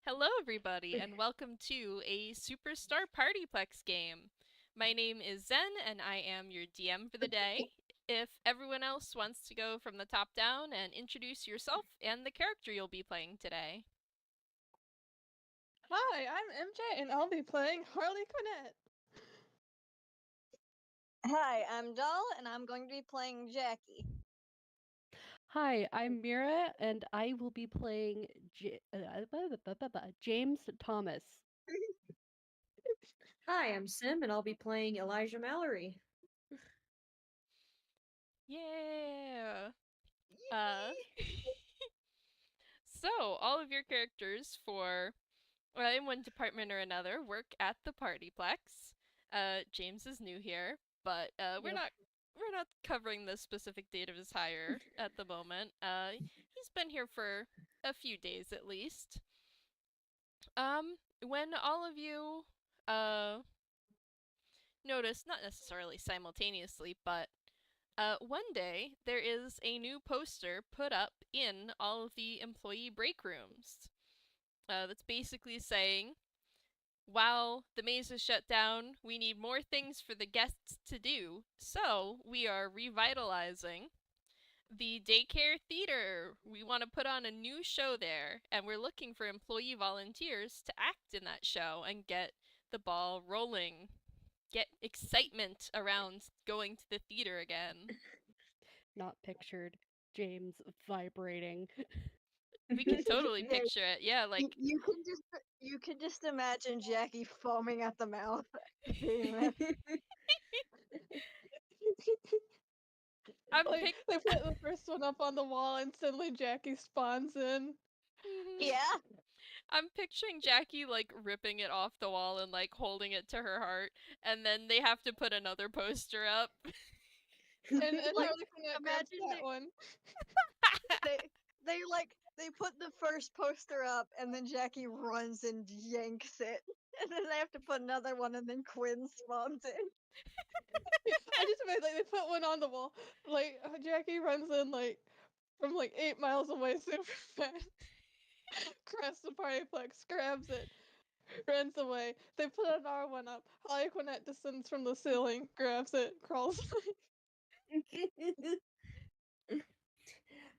Hello, everybody, and welcome to a Superstar PartyPlex game. My name is Zen, and I am your DM for the day. If everyone else wants to go from the top down and introduce yourself and the character you'll be playing today. Hi, I'm MJ, and I'll be playing Harlequinette. Hi, I'm Doll, and I'm going to be playing Jackie. Hi, I'm Mira, and I will be playing James Thomas. Hi, I'm Sim, and I'll be playing Elijah Mallory. Yeah! Uh, so, all of your characters for, in one department or another, work at the PartyPlex. James is new here, but we're not covering the specific date of his hire at the moment. He's been here for a few days at least. When all of you notice, not necessarily simultaneously, but one day there is a new poster put up in all of the employee break rooms. That's basically saying, while the maze is shut down, we need more things for the guests to do, so we are revitalizing the Daycare Theater. We want to put on a new show there, and we're looking for employee volunteers to act in that show and get the ball rolling. Get excitement around going to the theater again. Not pictured. James vibrating. We can totally picture it. Yeah, like You can just imagine Jackie foaming at the mouth. They put the first one up on the wall, and suddenly Jackie spawns in. Yeah. I'm picturing Jackie like ripping it off the wall and like holding it to her heart, and then they have to put another poster up. And Like, Harlequinette grabs imagine that one. they put the first poster up, and then Jackie runs and yanks it, and then they have to put another one, and then Quinn spawns in. I just imagine they put one on the wall. Jackie runs in from 8 miles away, super fast. Crashes the partyplex, grabs it, runs away. They put another one up. Harlequinette descends from the ceiling, grabs it, crawls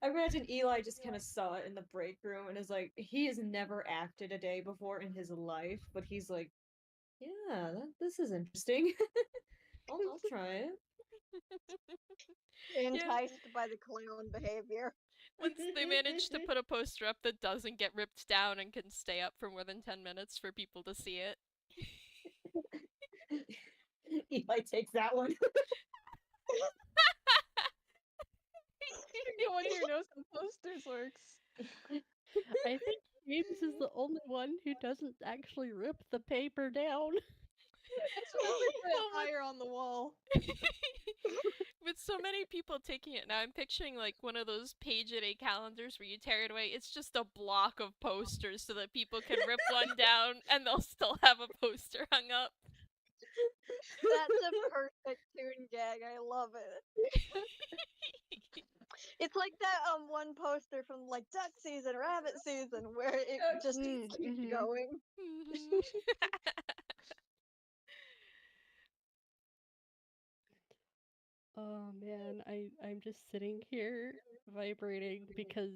I imagine Eli just kind of saw it in the break room and is like, he has never acted a day before in his life, but he's like, yeah, this is interesting. I'll try it. Enticed by the clown behavior. Once they manage to put a poster up that doesn't get ripped down and can stay up for more than 10 minutes for people to see it. Eli takes that one. No one here knows how posters works. I think James is the only one who doesn't actually rip the paper down. That's why they put it higher on the wall. With so many people taking it now, I'm picturing like one of those page-a-day calendars where you tear it away. It's just a block of posters so that people can rip one down and they'll still have a poster hung up. That's a perfect tune gag. I love it. It's like that one poster from like duck season, rabbit season, where it just keeps going. Oh man, I'm just sitting here vibrating because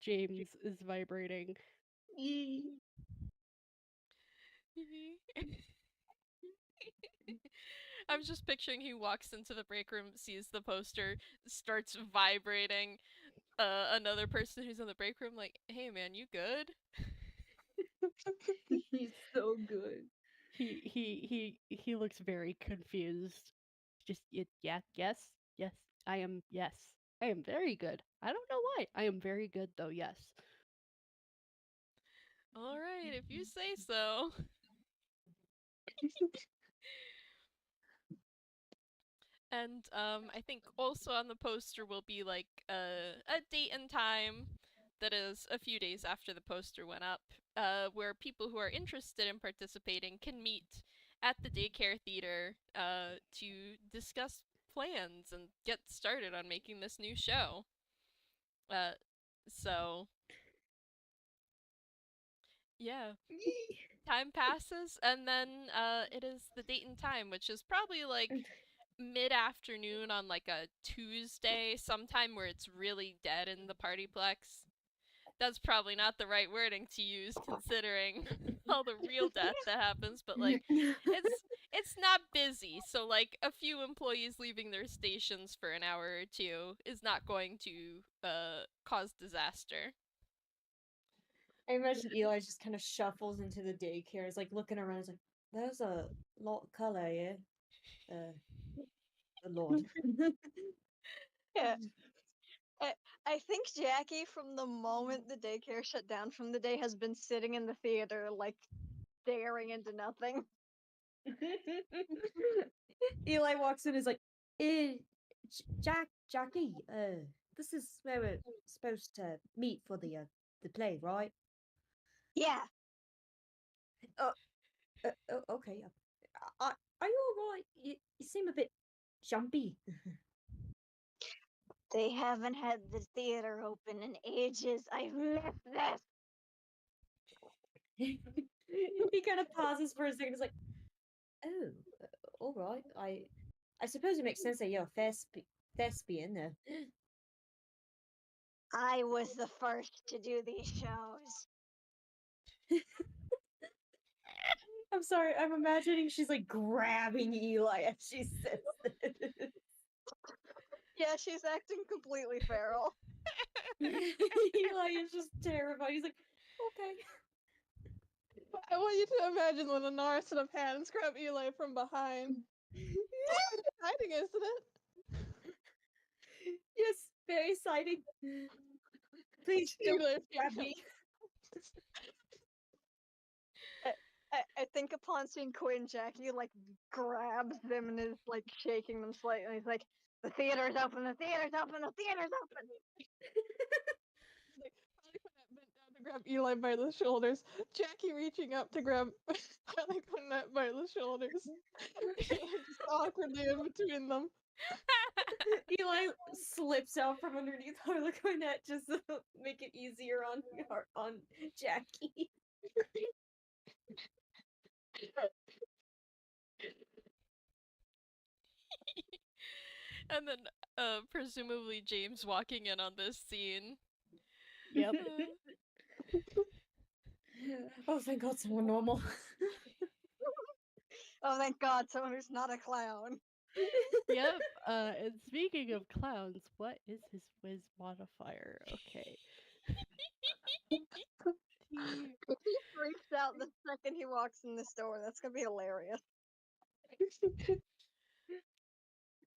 James is vibrating. I'm just picturing he walks into the break room, sees the poster, starts vibrating. Another person who's in the break room, like, hey man, you good? He's so good. He looks very confused. Just yeah, yes, I am, yes. I am very good. I don't know why. I am very good though, yes. Alright, if you say so. And I think also on the poster will be like a date and time that is a few days after the poster went up, where people who are interested in participating can meet at the Daycare Theater to discuss plans and get started on making this new show. So Yeah. Time passes, and then it is the date and time, which is probably like mid-afternoon on like a Tuesday, sometime where it's really dead in the Partyplex. That's probably not the right wording to use considering all the real death that happens, but like it's not busy, so like a few employees leaving their stations for an hour or two is not going to cause disaster. I imagine Eli just kind of shuffles into the daycare, is like looking around, is like, there's a lot of color here. The Lord. Yeah. I think Jackie, from the moment the daycare shut down from the day, has been sitting in the theater, like, staring into nothing. Eli walks in, is like, Jackie, this is where we're supposed to meet for the play, right? Yeah. Okay. Are you alright? You seem a bit jumpy. They haven't had the theater open in ages. I've missed this. He kind of pauses for a second. Is like, oh, all right. I suppose it makes sense that you're a thespian. I was the first to do these shows. I'm sorry. I'm imagining she's like grabbing Eli as she says this. Yeah, she's acting completely feral. Eli is just terrified. He's like, okay. I want you to imagine when a Nara set of hands grab Eli from behind. Hiding, isn't it? Yes, very exciting. Please don't Eli, grab me. I think upon seeing Quinn, Jackie like grabs them and is like shaking them slightly. He's like, "The theater's open! The theater's open! The theater's open!" like Harlequinette bent down to grab Eli by the shoulders. Jackie reaching up to grab Harlequinette by the shoulders. Eli just awkwardly in between them. Eli slips out from underneath Harlequinette just to make it easier on Jackie. And then presumably James walking in on this scene. Yep. Oh, thank God, someone normal. Oh, thank God, someone who's not a clown. Yep. And speaking of clowns, what is his whiz modifier? Okay. He freaks out the second he walks in this door. That's gonna be hilarious.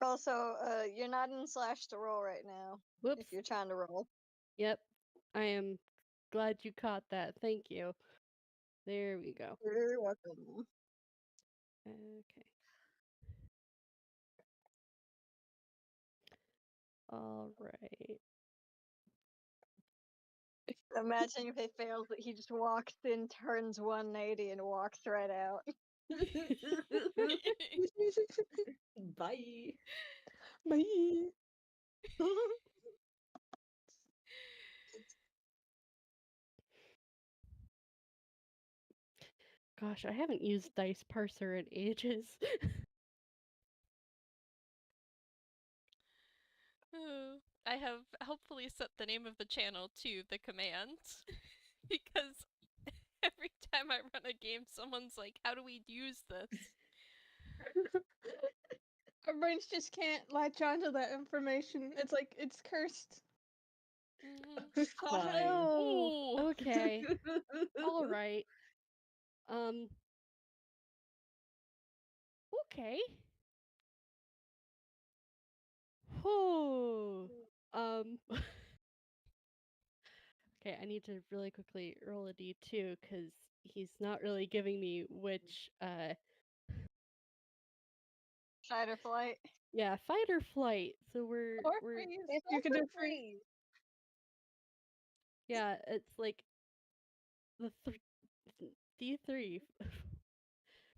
Also, you're not in slash to roll right now. Whoops. If you're trying to roll. Yep. I am glad you caught that. Thank you. There we go. You're welcome. Okay. All right. Imagine if he fails that he just walks in, turns 180, and walks right out. Bye. Bye. Gosh, I haven't used Dice Parser in ages. I have helpfully set the name of the channel to the command because every time I run a game, someone's like, "How do we use this?" Our brains just can't latch onto that information. It's like it's cursed. Fine. Oh, Ooh. okay. All right. Okay. Oh. Okay, I need to really quickly roll a d2 because he's not really giving me which. Fight or flight. Yeah, fight or flight. So we're Or we're freeze. It's You can also do freeze. yeah. It's like the d3.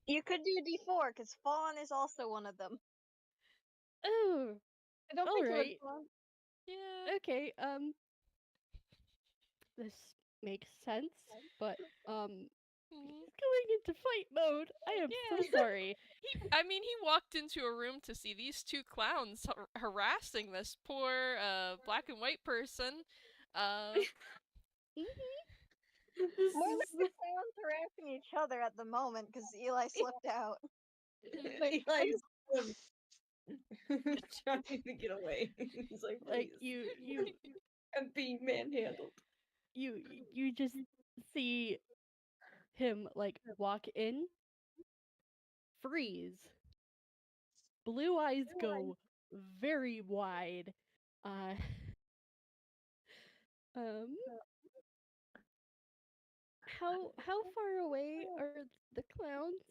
You could do D4 because Fawn is also one of them. Oh, I don't all think it would right. fly. Yeah. Okay. This makes sense, but he's going into fight mode. I am so Yeah. sorry. He walked into a room to see these two clowns harassing this poor black and white person. This More is like the clowns harassing each other at the moment because Eli slipped out. Like, Eli's trying to get away. He's like, Like please, you I'm being manhandled. you just see him like walk in, freeze, blue eyes go very wide. Uh, um, how far away are the clowns?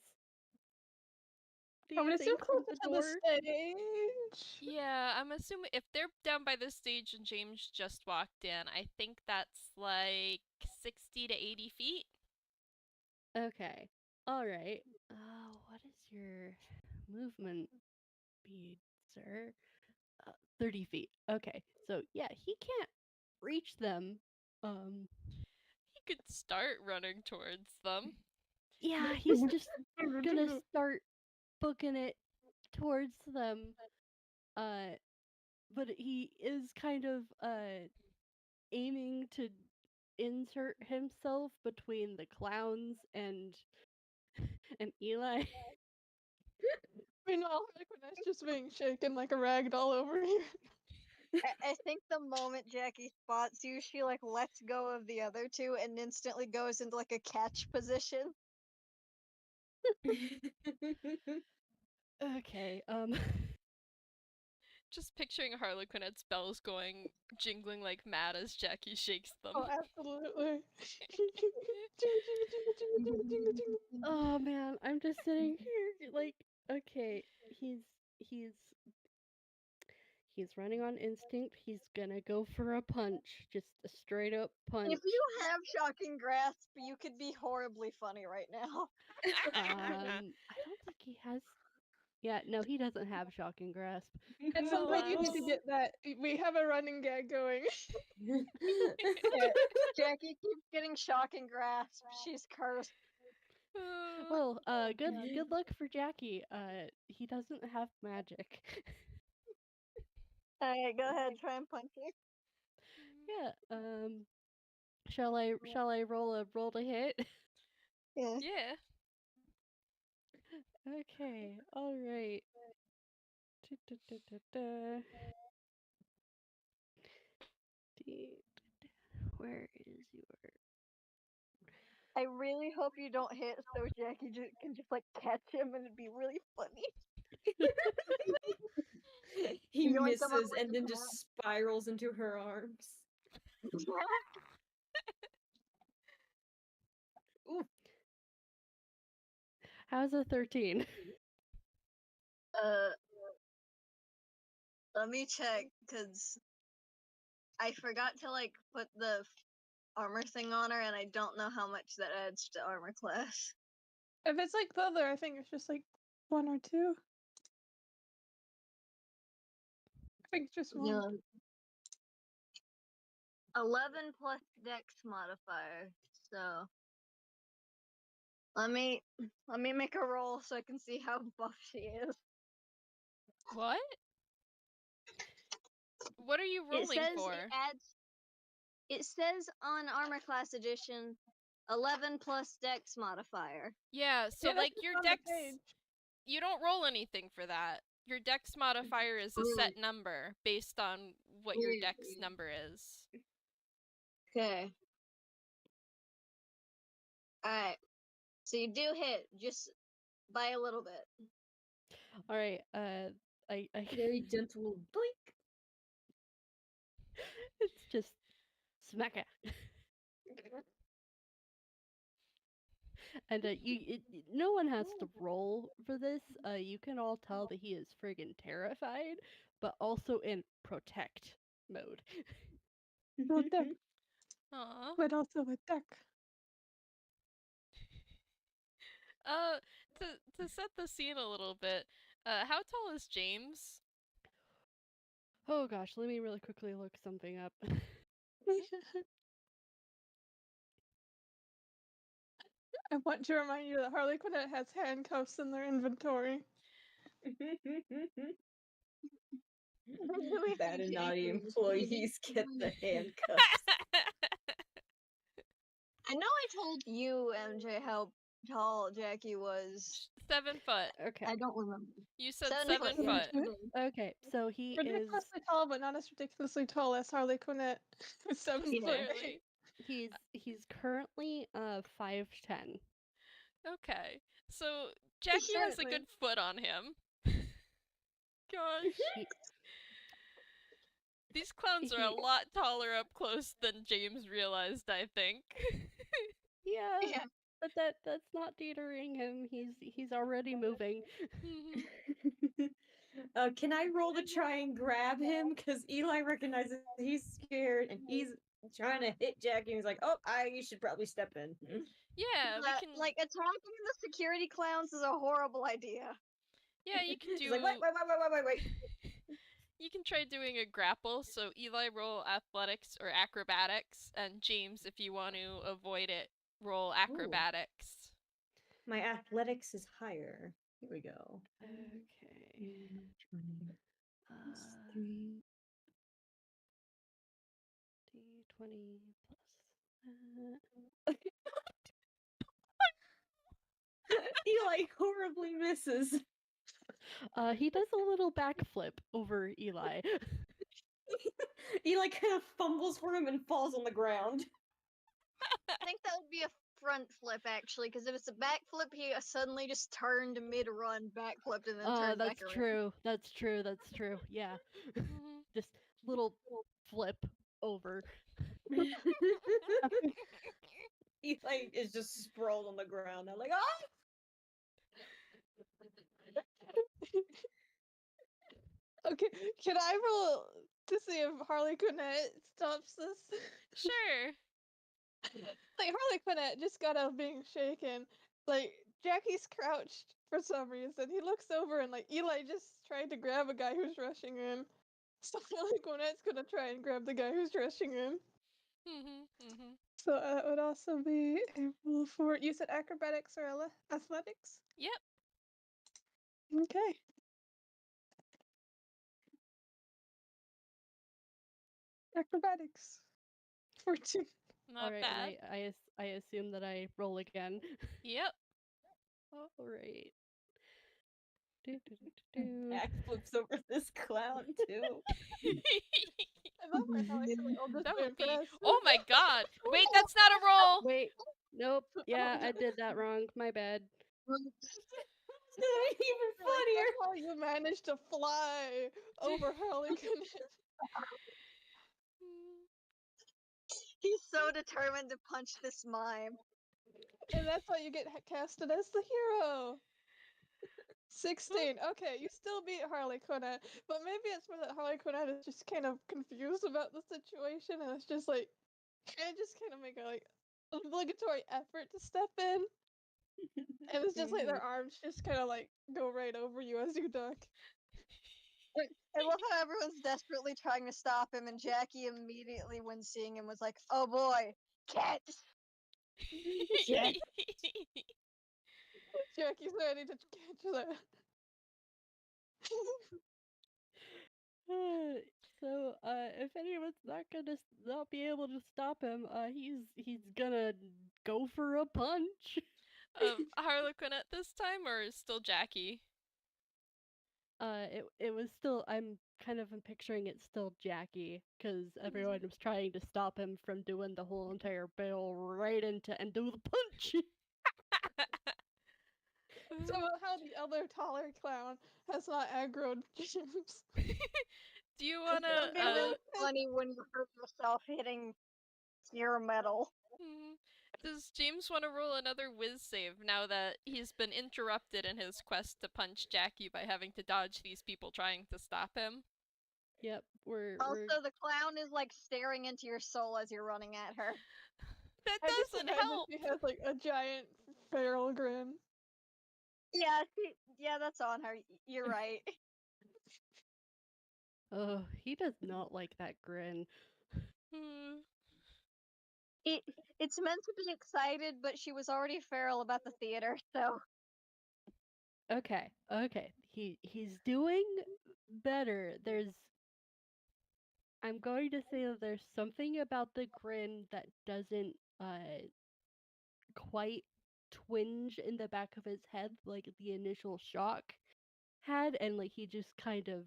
Do I'm you gonna assume think from closer the to the door? stage. Yeah, I'm assuming if they're down by the stage and James just walked in, I think that's like 60 to 80 feet. Okay. All right. What is your movement speed, sir? 30 feet. Okay. So yeah, he can't reach them. Um, He could start running towards them. yeah, he's just gonna start booking it towards them. Uh, but he is kind of aiming to insert himself between the clowns and Eli. Meanwhile, Harlequinette's just being shaken like a rag doll over here. I think the moment Jackie spots you, she like lets go of the other two and instantly goes into like a catch position. Okay. Just picturing Harlequinette's bells going, jingling like mad as Jackie shakes them. Oh, absolutely. Oh man, I'm just sitting here like, okay, he's he's running on instinct. He's gonna go for a punch, just a straight up punch. If you have shocking grasp, you could be horribly funny right now. I don't think he has. Yeah, no, he doesn't have shocking grasp. At some point, you need to get that. We have a running gag going. Yeah, Jackie keeps getting shocking grasp. She's cursed. Well, good luck for Jackie. He doesn't have magic. Alright, go ahead, try and punch her. Yeah. Shall I roll to hit? Yeah. Yeah. Okay. All right. Da-da-da-da-da. Where is your? I really hope you don't hit so Jackie can just like catch him and it'd be really funny. He You want someone misses like and then just spirals into her arms. Ooh. How's a 13? Let me check, cause I forgot to like put the armor thing on her and I don't know how much that adds to armor class. If it's like leather, I think it's just like 1 or 2. I think it's just 1. Yeah. 11 plus dex modifier. So let me make a roll so I can see how buff she is. What? What are you It rolling says for? it says on armor class edition 11 plus dex modifier. Yeah, so Yeah, that's like just your on the dex, page. you don't roll anything for that. Your dex modifier is a set number based on what your dex number is. Okay. Alright. So you do hit, just by a little bit. All right. I Very gentle blink. it's just smack it. And no one has to roll for this. You can all tell that he is friggin' terrified, but also in protect mode. Protect, Aw. but also attack. To set the scene a little bit, how tall is James? Oh gosh, let me really quickly look something up. I want to remind you that Harlequinette has handcuffs in their inventory. Bad and naughty employees get the handcuffs. I know I told you, MJ, how tall Jackie was. 7 foot. Okay. I don't remember. You said 7 7 foot. foot. Okay, so he is Ridiculously tall, but not as ridiculously tall as Harlequinette. 7 Yeah. foot. Clearly. he's currently 5'10". Okay. So Jackie has a Certainly. good foot on him. Gosh. He, These clowns are a He- lot taller up close than James realized, I think. yeah, Yeah. but that's not deterring him. He's already moving. Mhm. Can I roll to try and grab him? Because Eli recognizes he's scared and he's trying to hit Jackie. And he's like, "Oh, you should probably step in." Yeah, we That, can. like, attacking the security clowns is a horrible idea. Yeah, you can He's do. like, "Wait." You can try doing a grapple. So Eli roll athletics or acrobatics, and James, if you want to avoid it, roll acrobatics. My athletics is higher. Here we go. Okay. 20 plus 3. D20 plus Eli horribly misses. he does a little backflip over Eli. Eli kind of fumbles for him and falls on the ground. I think that would be a front flip, actually, because if it's a back flip, he suddenly just turned mid-run, backflipped, and then turned back That's around. true. That's true. That's true. Yeah. Mhm. Just little flip over. Eli is just sprawled on the ground. I'm like, ah! Okay, can I roll to see if Harlequinette stops this? Sure. Like, Harlequinette just got out of being shaken. Like, Jackie's crouched for some reason. He looks over and, like, Eli just tried to grab a guy who's rushing in. So Harlequinette's gonna try and grab the guy who's rushing in. Mhm. Mhm. So that would also be a roll for. You said acrobatics or athletics? Yep. Okay. Acrobatics. 14. Not All right, bad. and I assume that I roll again. Yep. All right. Back flips over this clown too. I love my Harlequinette. I'll just That be would be. impressed. Oh my god! Wait, that's not a roll. Wait, nope. Yeah, I did that wrong. My bad. Even Like, funnier. that's how you managed to fly over Harlequinette. He's so determined to punch this mime. And that's how you get casted as the hero. 16. Okay, you still beat Harlequinette, but maybe it's more that Harlequinette is just kind of confused about the situation, and it's just like, kind of make a like obligatory effort to step in, and it's just like their arms just kind of like go right over you as you duck. I love how everyone's desperately trying to stop him, and Jackie immediately, when seeing him, was like, "Oh boy, cat!" Jackie's ready to catch that. So, if anyone's not be able to stop him, he's gonna go for a punch. Harlequinette this time, or still Jackie? It was still. I'm kind of picturing it still Jackie, because everyone was trying to stop him from doing the whole entire barrel right into and do the punch. So how the other taller clown has not aggroed James. Do you It would be wanna? really funny when you hurt yourself hitting pure metal. Does James want to roll another whiz save now that he's been interrupted in his quest to punch Jackie by having to dodge these people trying to stop him? Yep, we're Also, the clown is like staring into your soul as you're running at her. That I just doesn't imagine help. she has like a giant feral grin. Yeah, that's on her. You're right. oh, he does not like that grin. Hmm. It's meant to be excited, but she was already feral about the theater, so Okay, okay. He's doing better. I'm going to say that there's something about the grin that doesn't quite twinge in the back of his head like the initial shock had, and like he just kind of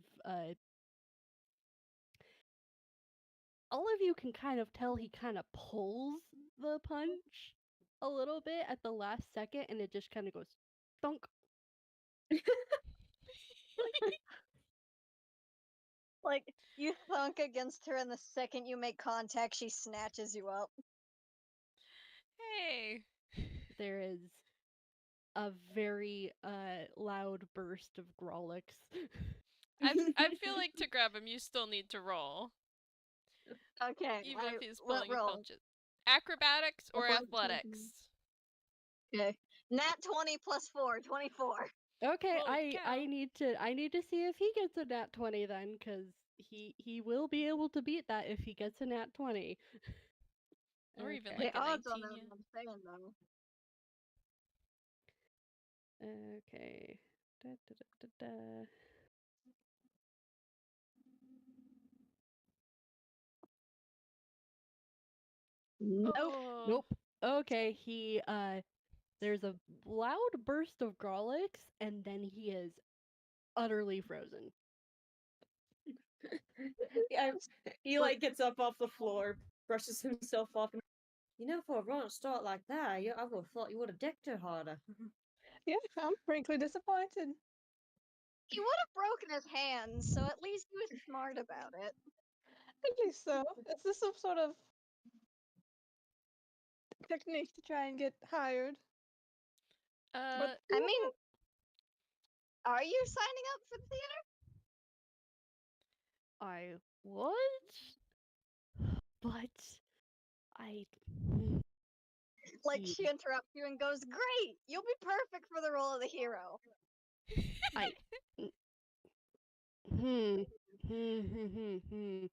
all of you can kind of tell he kind of pulls the punch a little bit at the last second, and it just kind of goes thunk. like you thunk against her, and the second you make contact, she snatches you up. Hey. There is a very loud burst of Grolix. I feel like to grab him, you still need to roll, Okay, even if he's let pulling roll. punches. Acrobatics or athletics? Okay, nat 20 plus 4, 24. Okay, Holy cow. I need to see if he gets a nat 20 then, cuz he will be able to beat that if he gets a nat 20. Or even Okay. like The a odds on 19, that, yeah. I'm saying though. Okay. Da, da, da, da, da. Nope. Oh. Nope. Okay, he there's a loud burst of Grolix, and then he is utterly frozen. Yeah, Eli gets up off the floor, brushes himself off, and for a run start like that, I would have thought you would have decked her harder. Yeah, I'm frankly disappointed. He would have broken his hands, so at least he was smart about it. At least so. Is this some sort of technique to try and get hired? Uh, I mean, are you signing up for the theater? I was, but I Like, he- she interrupts you and goes, "Great! You'll be perfect for the role of the hero." I hmm hmm hmm hmm hmm.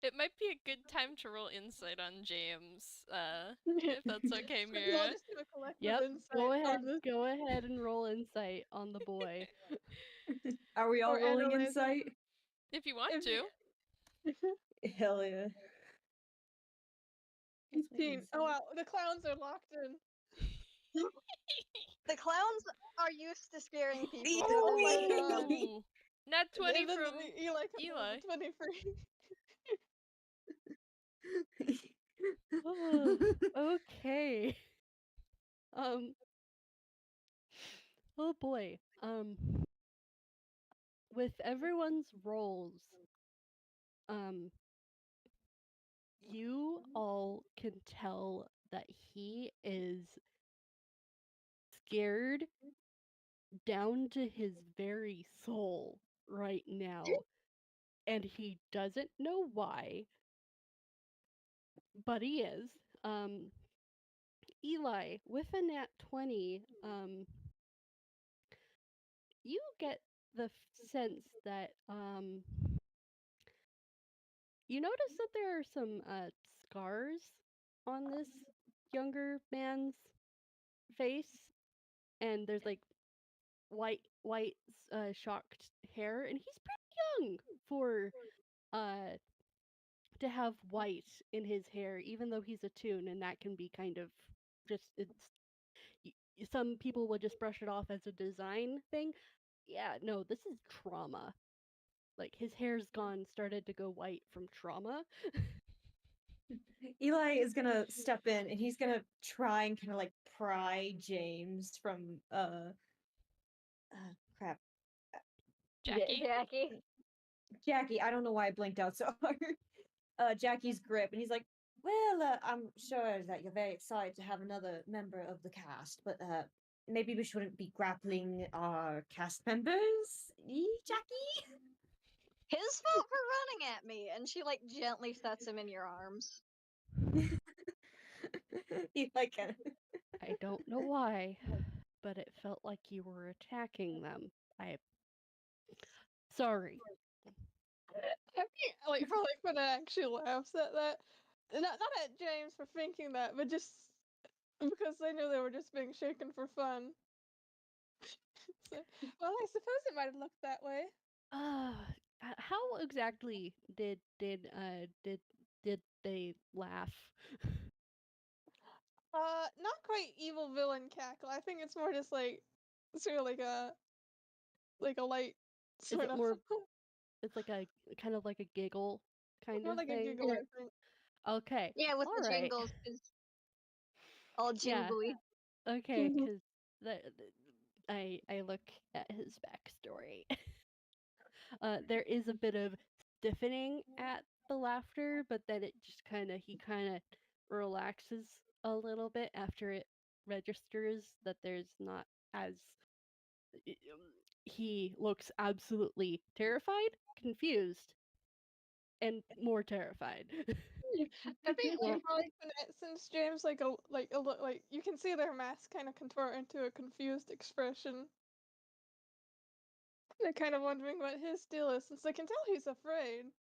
it might be a good time to roll insight on James. If that's okay, So I'll Mira. just do a collective Yep, insight go ahead and roll insight on the boy. Are we all or rolling analyzing. insight? If you want If to. Hell yeah. What's my 18. Oh insight? wow, the clowns are locked in. The clowns are used to scaring people. Oh my god. Ooh. Nat 20 And then from Eli comes in Eli. with 23. Oh, okay. Um. Oh boy. With everyone's roles, um, you all can tell that he is scared down to his very soul right now, and he doesn't know why, but he is. Um, Eli, with a nat 20, you get the sense that you notice that there are some scars on this younger man's face, and there's like white shocked hair, and he's pretty young for uh to have white in his hair, even though he's a toon, and that can be kind of just some people would just brush it off as a design thing. Yeah, no, this is trauma. Like his hair's started to go white from trauma. Eli is gonna step in and he's gonna try and kind of like pry James from crap, Jackie? Jackie. Jackie. I don't know why I blinked out so hard. Jackie's grip, and he's like, "Well, I'm sure that you're very excited to have another member of the cast, but maybe we shouldn't be grappling our cast members, Jackie." His fault for running at me, and she like gently sets him in your arms. He like I don't know why, but it felt like you were attacking them. I sorry. Like, probably when I actually laughs at that. not at James for thinking that, but just because they knew they were just being shaken for fun. So, well, I suppose it might have looked that way. How exactly did they laugh? Not quite evil villain cackle. I think it's more just like sort of like a light Is sort it of more? It's like a kind of like a giggle kind more of like a thing. giggle, I think. Okay, Yeah, with all the right. jingles, is all Yeah. jingly. Okay, because I look at his backstory. There is a bit of stiffening at the laughter, but then he kind of relaxes a little bit after it registers that there's not as he looks absolutely terrified, confused, and more terrified. I think Yeah. like Harlequinette, since James like you can see their masks kind of contort into a confused expression. They're kind of wondering what his deal is, since they can tell he's afraid.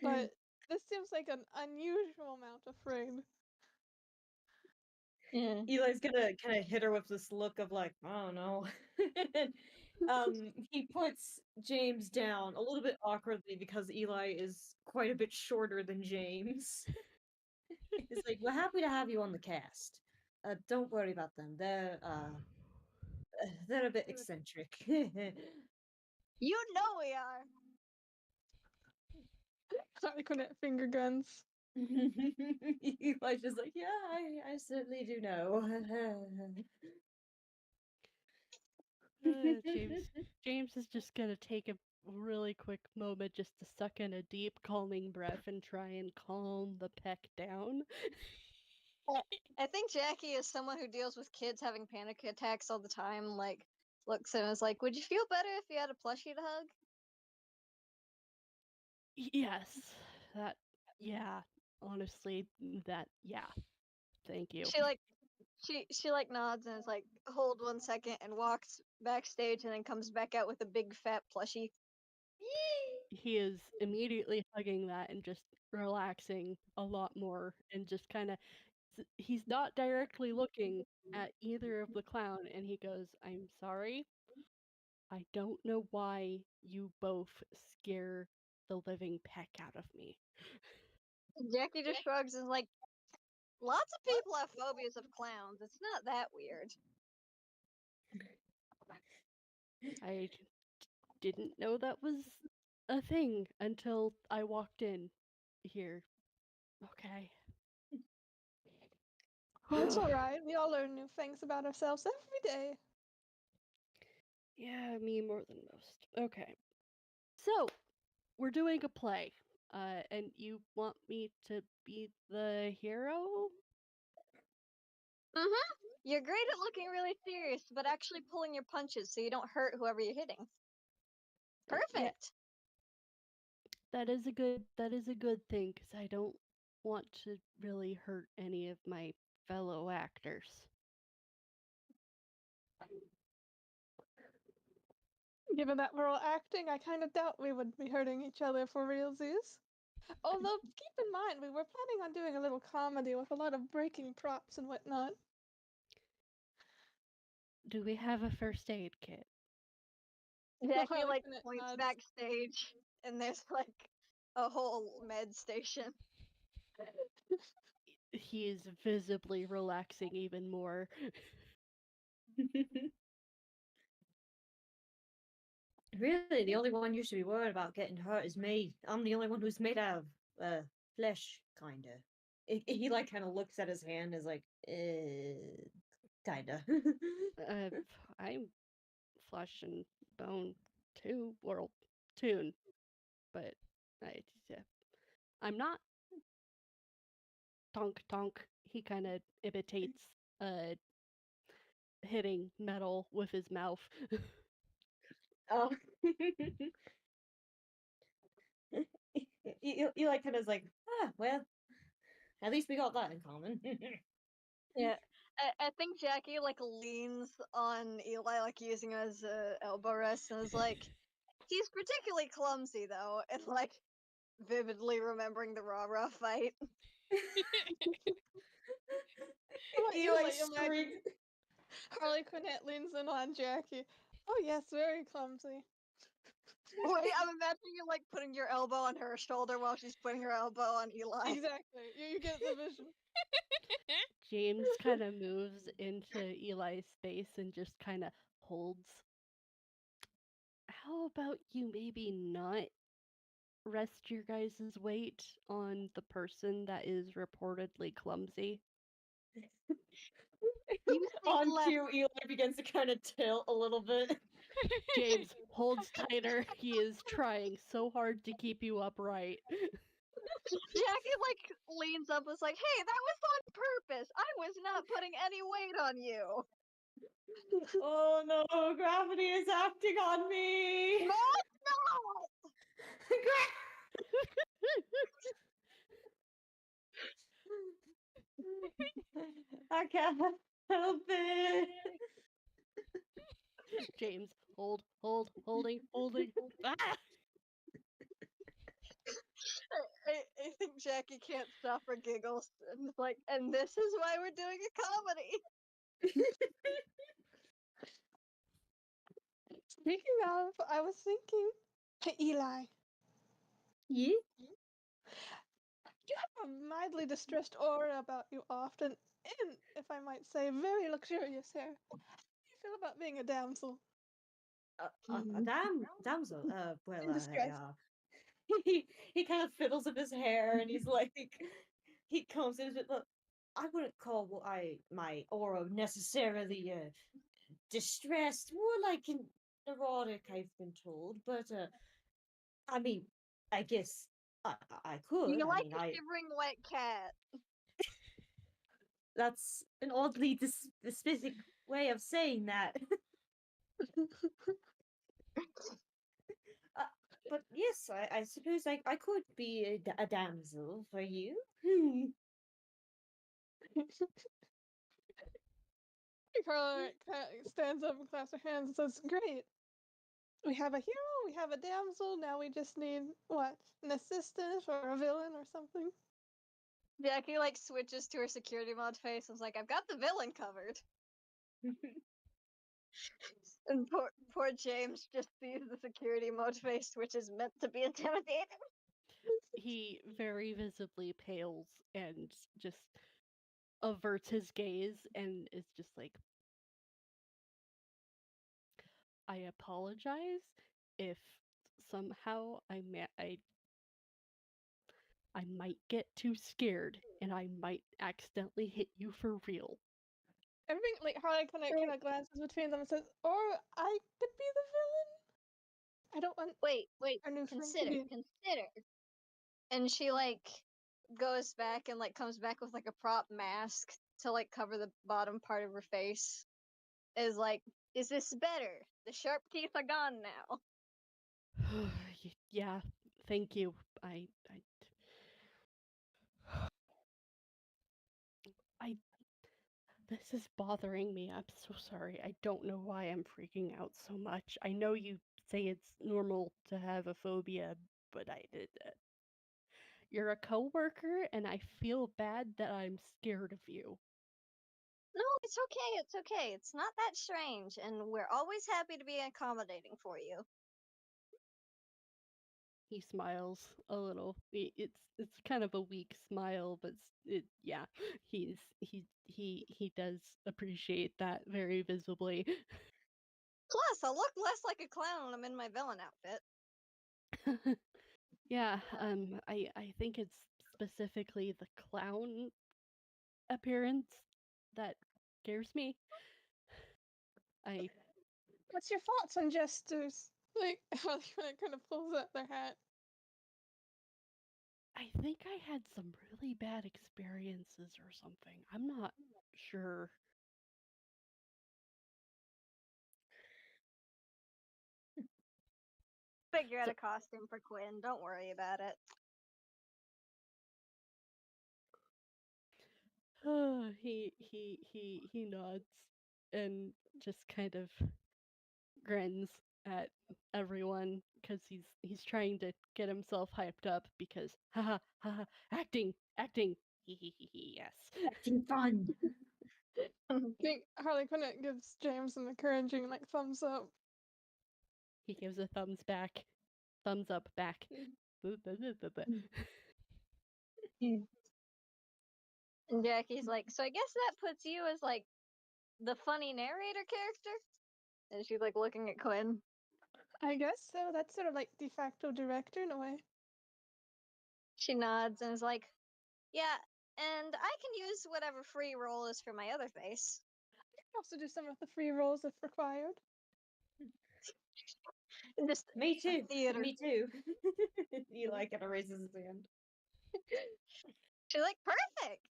But this seems like an unusual amount of afraid. Yeah. Eli's gonna kind of hit her with this look of like, I don't know. He puts James down a little bit awkwardly because Eli is quite a bit shorter than James. He's like, "We're happy to have you on the cast. Don't worry about them. They're a bit eccentric." You know we are. Harlequinette finger guns. Eli's just like, "Yeah, I certainly do know." James is just gonna take a really quick moment just to suck in a deep, calming breath and try and calm the peck down. I think Jackie is someone who deals with kids having panic attacks all the time. Like, looks at him and is like, "Would you feel better if you had a plushie to hug?" Yes, that, yeah, honestly, yeah, thank you. She like nods and is like, "Hold 1 second," and walks backstage and then comes back out with a big fat plushie. He is immediately hugging that and just relaxing a lot more and just kind of, he's not directly looking at either of the clown and he goes, "I'm sorry. I don't know why you both scare the living peck out of me." Jackie just shrugs and is like, "Lots of people have phobias of clowns. It's not that weird." I didn't know that was a thing until I walked in here. Okay. It's alright. We all learn new things about ourselves every day. Yeah, me more than most. Okay. So, we're doing a play. And you want me to be the hero? Mm-hmm. You're great at looking really serious, but actually pulling your punches so you don't hurt whoever you're hitting. Yeah, Perfect. that is a good thing cuz I don't want to really hurt any of my fellow actors. Given that we're all acting, I kind of doubt we would be hurting each other for realsies. Although, keep in mind, we were planning on doing a little comedy with a lot of breaking props and whatnot. Do we have a first aid kit? Jackie like Harlequinette points nods. backstage, and there's like a whole med station. He is visibly relaxing even more. Really, the only one you should be worried about getting hurt is me. I'm the only one who's made out of flesh, kinda. He like kind of looks at his hand, and is like, kinda. I'm flesh and bone too, or tune, but I, yeah, I'm not. Tonk tonk. He kind of imitates hitting metal with his mouth. Oh. You like kind of like, well, at least we got that in common. Yeah. I think Jackie like leans on Eli, like using him as a elbow rest, and is like, "He's particularly clumsy though," and like vividly remembering the rah-rah fight. You Eli like imagine screams. Harlequinette leans in on Jackie. Oh yes, very clumsy. Wait, I'm imagining you like putting your elbow on her shoulder while she's putting her elbow on Eli. Exactly. You get the vision. James kind of moves into Eli's space and just kind of holds. How about you maybe not rest your guys' weight on the person that is reportedly clumsy? You think On less cue, Eli begins to kind of tilt a little bit. James holds tighter. He is trying so hard to keep you upright. Jackie like leans up and is like, "Hey, that was on purpose. I was not putting any weight on you." Oh no, gravity is acting on me. No, it's not. I can't help it. James, holding. Ah! I think Jackie can't stop her giggles. And it's like, and this is why we're doing a comedy. Speaking of, I was thinking, hey Eli, Yeah? you have a mildly distressed aura about you often, and if I might say, very luxurious hair. How do you feel about being a damsel? A damsel. Well, In distress. he kind of fiddles with his hair and he's like, he comes in with, look, I wouldn't call my aura necessarily distressed, more like an erotic, I've been told, but I mean, I guess I could. You I like mean, a shivering wet cat. that's an oddly specific way of saying that. But yes, I suppose I could be a damsel for you. Carla stands up and clasps her hands and says, great. We have a hero, we have a damsel, now we just need, what, an assistant or a villain or something? Jackie like switches to her security mode face and is like, I've got the villain covered. And poor James just sees the security mode face, which is meant to be intimidating. He very visibly pales and just averts his gaze and is just like, I apologize if somehow I might get too scared and I might accidentally hit you for real. Everything, like, Harley kind of glances between them and says, or I could be the villain? I don't want Wait, our new friend to consider. be... And she like goes back and like comes back with like a prop mask to like cover the bottom part of her face. Is like, is this better? The sharp teeth are gone now. Yeah, thank you. I This is bothering me. I'm so sorry. I don't know why I'm freaking out so much. I know you say it's normal to have a phobia, but I did it. You're a coworker and I feel bad that I'm scared of you. No, it's okay. It's okay. It's not that strange, and we're always happy to be accommodating for you. He smiles a little. It's kind of a weak smile, but yeah, he does appreciate that very visibly. Plus, I'll look less like a clown when I'm in my villain outfit. Yeah, I think it's specifically the clown appearance that scares me. I What's your thoughts on jesters? Like, Harley kind of pulls out their hat. I think I had some really bad experiences or something. I'm not sure. Figure out So- a costume for Quinn. Don't worry about it. He nods and just kind of grins at everyone because he's trying to get himself hyped up because haha haha acting yes. Acting fun. I think Harlequinette gives James an encouraging like thumbs up. He gives a thumbs up back. And Jackie's like, so I guess that puts you as like the funny narrator character? And she's like looking at Quinn. I guess so. That's sort of like de facto director in a way. She nods and is like, yeah, and I can use whatever free roll is for my other face. I can also do some of the free rolls if required. And just Me too. theater. Me too. Eli kind of raises his hand. She's like, perfect!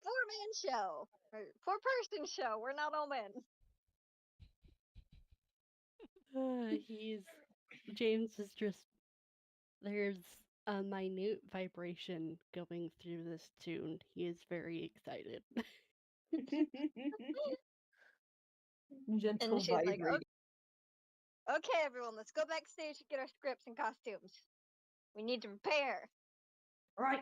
4-man show. Or 4-person show. We're not all men. James is just there's a minute vibration going through this tune. He is very excited. Gentle And she's like, vibrating. okay, everyone, let's go backstage and get our scripts and costumes. We need to prepare. Right.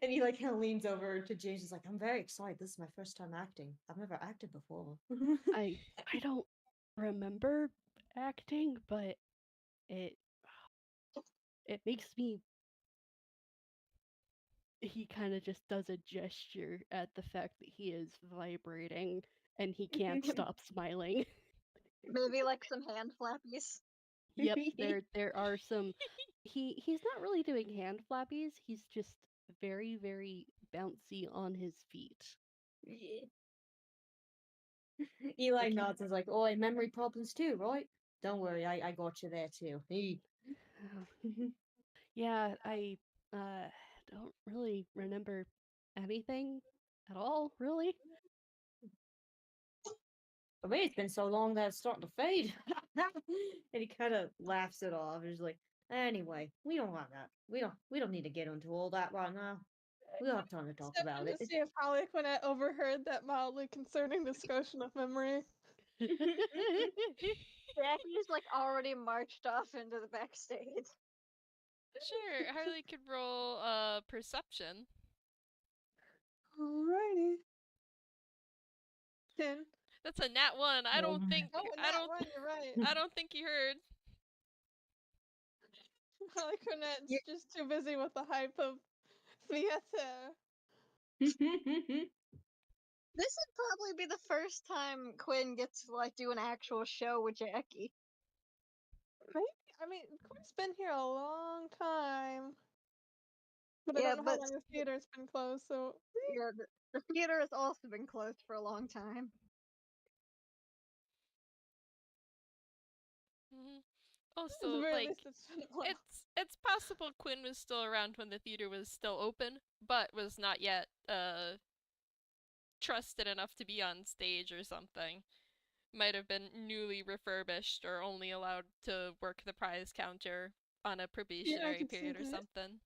And he like kind of leans over to James. He's like, I'm very excited. This is my first time acting. I've never acted before. I don't remember acting, but it makes me. He kind of just does a gesture at the fact that he is vibrating and he can't stop smiling. Maybe like some hand flappies. Yep, there are some. He's not really doing hand flappies. He's just very very bouncy on his feet. Eli Okay. nods and is like, oh, memory problems too, right? Don't worry, I got you there too. Yeah, I don't really remember anything at all, really. For me, it's been so long that it's starting to fade. And he kind of laughs it off. He's like, anyway, we don't want that. We don't need to get into all that right now. We'll have time to talk Step about in it. to see if Harlequinette overheard that mildly concerning discussion of memory. Jackie's like already marched off into the backstage. Sure, Harley could roll perception. Alrighty. 10. That's a nat 1. I don't think Oh, and I that don't one, you're right. I don't think you heard. Harlequinette's just too busy with the hype of theater. This would probably be the first time Quinn gets to like do an actual show with Jackie. Maybe. I mean, Quinn's been here a long time. But I Yeah, don't know how but long the theater's been closed, so yeah, the theater has also been closed for a long time. Mhm. at Also, the very like least it's been a while. it's possible Quinn was still around when the theater was still open, but was not yet trusted enough to be on stage or something. Might have been newly refurbished or only allowed to work the prize counter on a probationary can see period or that. something.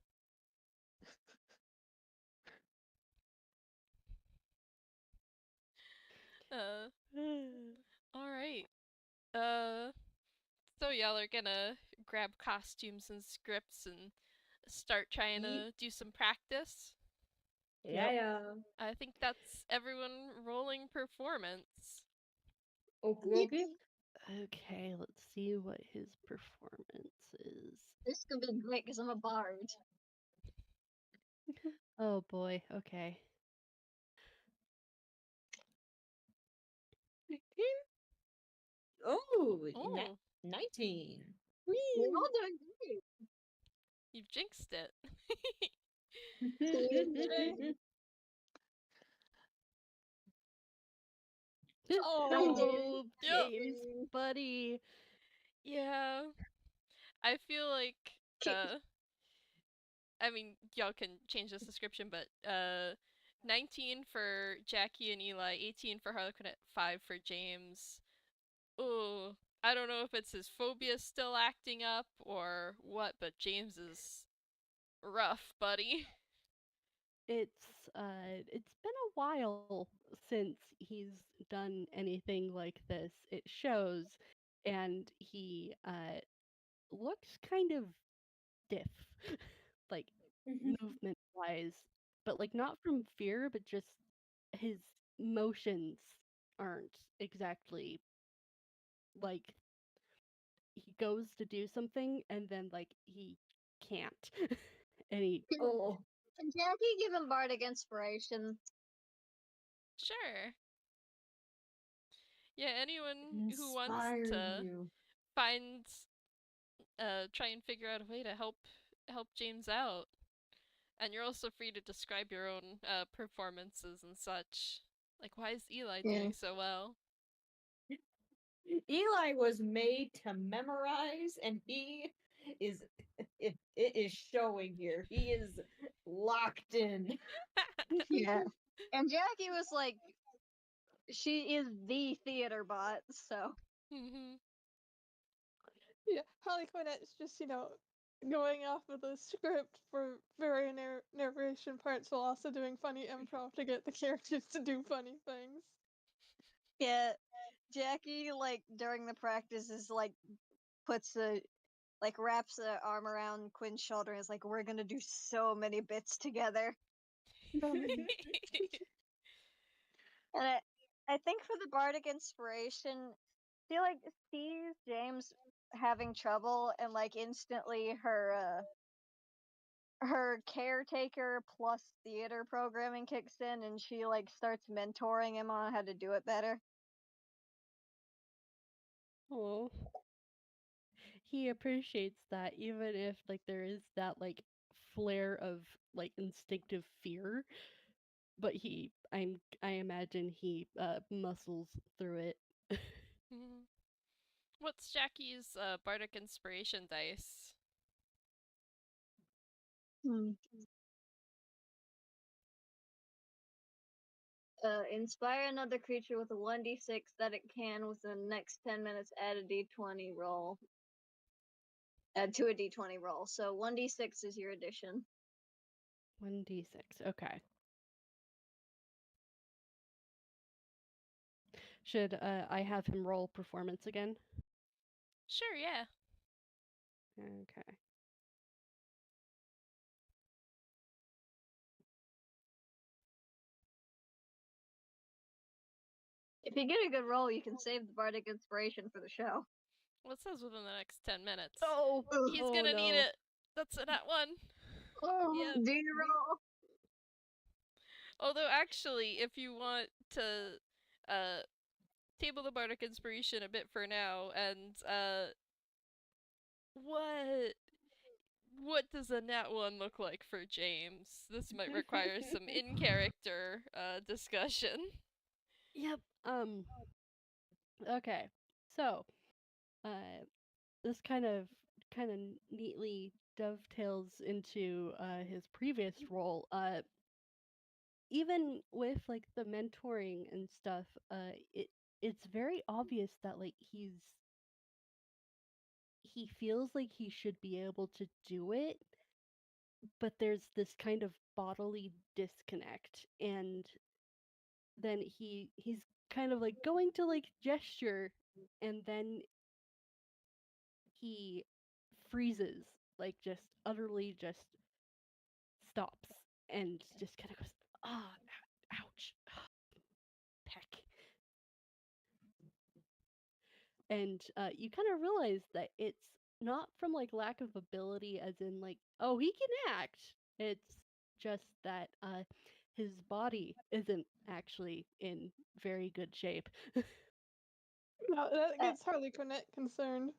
All right. So y'all are gonna grab costumes and scripts and start trying to do some practice. Yeah. I think that's everyone rolling performance. Okay. Okay, let's see what his performance is. This could be great because I'm a bard. Oh boy, okay. Oh, Oh, 19. You're all doing great. you've jinxed it. Oh, Yep. James, buddy. Yeah. I feel like I mean, y'all can change this description, but 19 for Jackie and Eli, 18 for Harlequinette, 5 for James. Ooh, I don't know if it's his phobia still acting up or what, but James is rough, buddy. it's been a while since he's done anything like this. It shows, and he looks kind of stiff, like movement wise, but like not from fear, but just his motions aren't exactly like he goes to do something and then like he can't. And he Oh, Can Jackie give him bardic inspiration? Sure. Yeah, anyone who wants inspire to you. find try and figure out a way to help James out. And you're also free to describe your own performances and such. Like, why is Eli Yeah. doing so well? Eli was made to memorize, and he is. It is showing here. He is locked in. Yeah. And Jackie was like, she is the theater bot, so. Mm-hmm. Yeah, Harlequinette's just, going off of the script for very narration parts while also doing funny improv to get the characters to do funny things. Yeah. Jackie, like, during the practice is like, puts the, like, wraps the arm around Quinn's shoulder and is like, we're gonna do so many bits together. And I think for the bardic inspiration, she like sees James having trouble and like instantly her caretaker plus theater programming kicks in and she like starts mentoring him on how to do it better. oh, he appreciates that even if like there is that like flare of like instinctive fear, but I imagine he muscles through it. Mhm. What's Jackie's bardic inspiration dice? Hmm. Inspire another creature with a 1d6 that it can within the next 10 minutes add a d20 roll. Add to a d20 roll. So 1d6 is your addition. 1d6. Okay. Should I have him roll performance again? Sure, yeah. Okay. If you get a good roll, you can save the bardic inspiration for the show. Well, it says within the next 10 minutes. Oh, He's oh gonna no. need it. That's a nat one. Oh, Yep. do you roll? Although, actually, if you want to uh, table the bardic inspiration a bit for now, and what what does a nat one look like for James? This might require some in character discussion. Yep. Okay. So, uh this kind of neatly dovetails into his previous role. Even with like the mentoring and stuff, it's very obvious that like he feels like he should be able to do it, but there's this kind of bodily disconnect, and then he's kind of like going to like gesture, and then he freezes, like just utterly just stops and just kind of goes, ah, ouch, peck. And you kind of realize that it's not from like lack of ability, as in like, oh, he can act. It's just that his body isn't actually in very good shape. No, that Uh, gets Harlequinette concerned.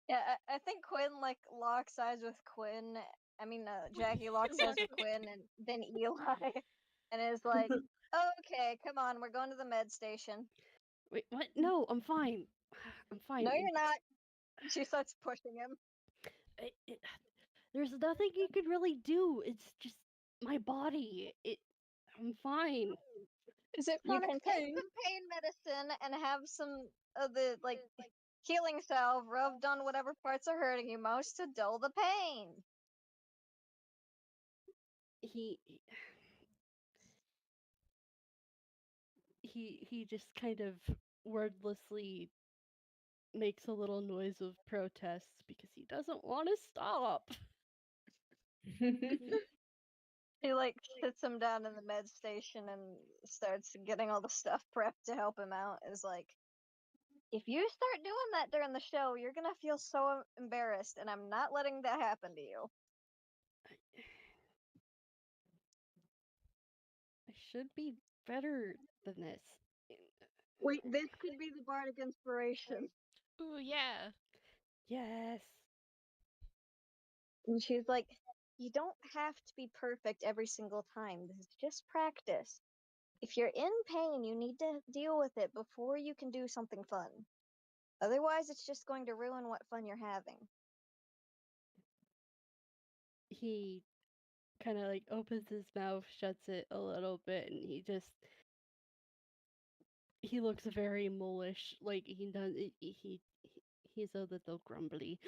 yeah, I think Quinn like locks eyes with Quinn. I mean, Jackie locks eyes with Quinn and then Eli, and is like, "Okay, come on, we're going to the med station." Wait, what? No, I'm fine. I'm fine. No, you're not. She starts pushing him. It, there's nothing you could really do. It's just my body. I'm fine. Is it You chronic can take pain? some pain medicine and have some of the like healing salve rubbed on whatever parts are hurting you most to dull the pain. he he just kind of wordlessly makes a little noise of protest because he doesn't want to stop. She like sits him down in the med station and starts getting all the stuff prepped to help him out. Is like, if you start doing that during the show, you're gonna feel so embarrassed, and I'm not letting that happen to you. I should be better than this. Wait, this could be the bardic inspiration. Ooh, yeah. Yes. And she's like, you don't have to be perfect every single time. This is just practice. If you're in pain, you need to deal with it before you can do something fun. Otherwise, it's just going to ruin what fun you're having. He kind of like opens his mouth, shuts it a little bit, and he looks very mulish. Like he does. He's a little grumbly.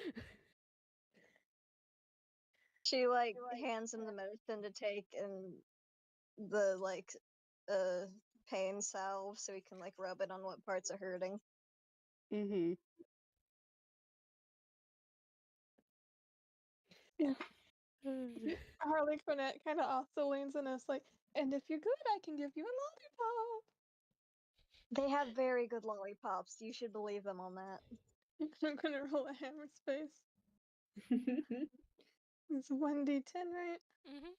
She like hands him the medicine to take and the like pain salve so he can like rub it on what parts are hurting. Mm-hmm. Harlequinette kind of also leans in us like, and if you're good, I can give you a lollipop. They have very good lollipops. You should believe them on that. I'm gonna roll a hammer space. It's 1d10, right? Mm-hmm.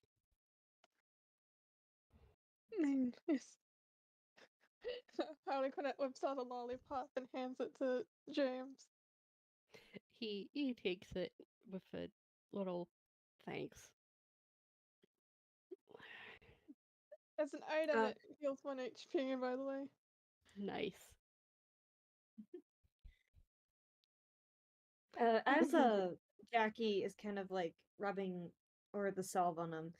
Yes. Harlequinette whips out a lollipop and hands it to James. He takes it with a little thanks. As an item, Uh, it heals 1 HP, by the way. Nice. As Jackie is kind of like rubbing or the salve on him,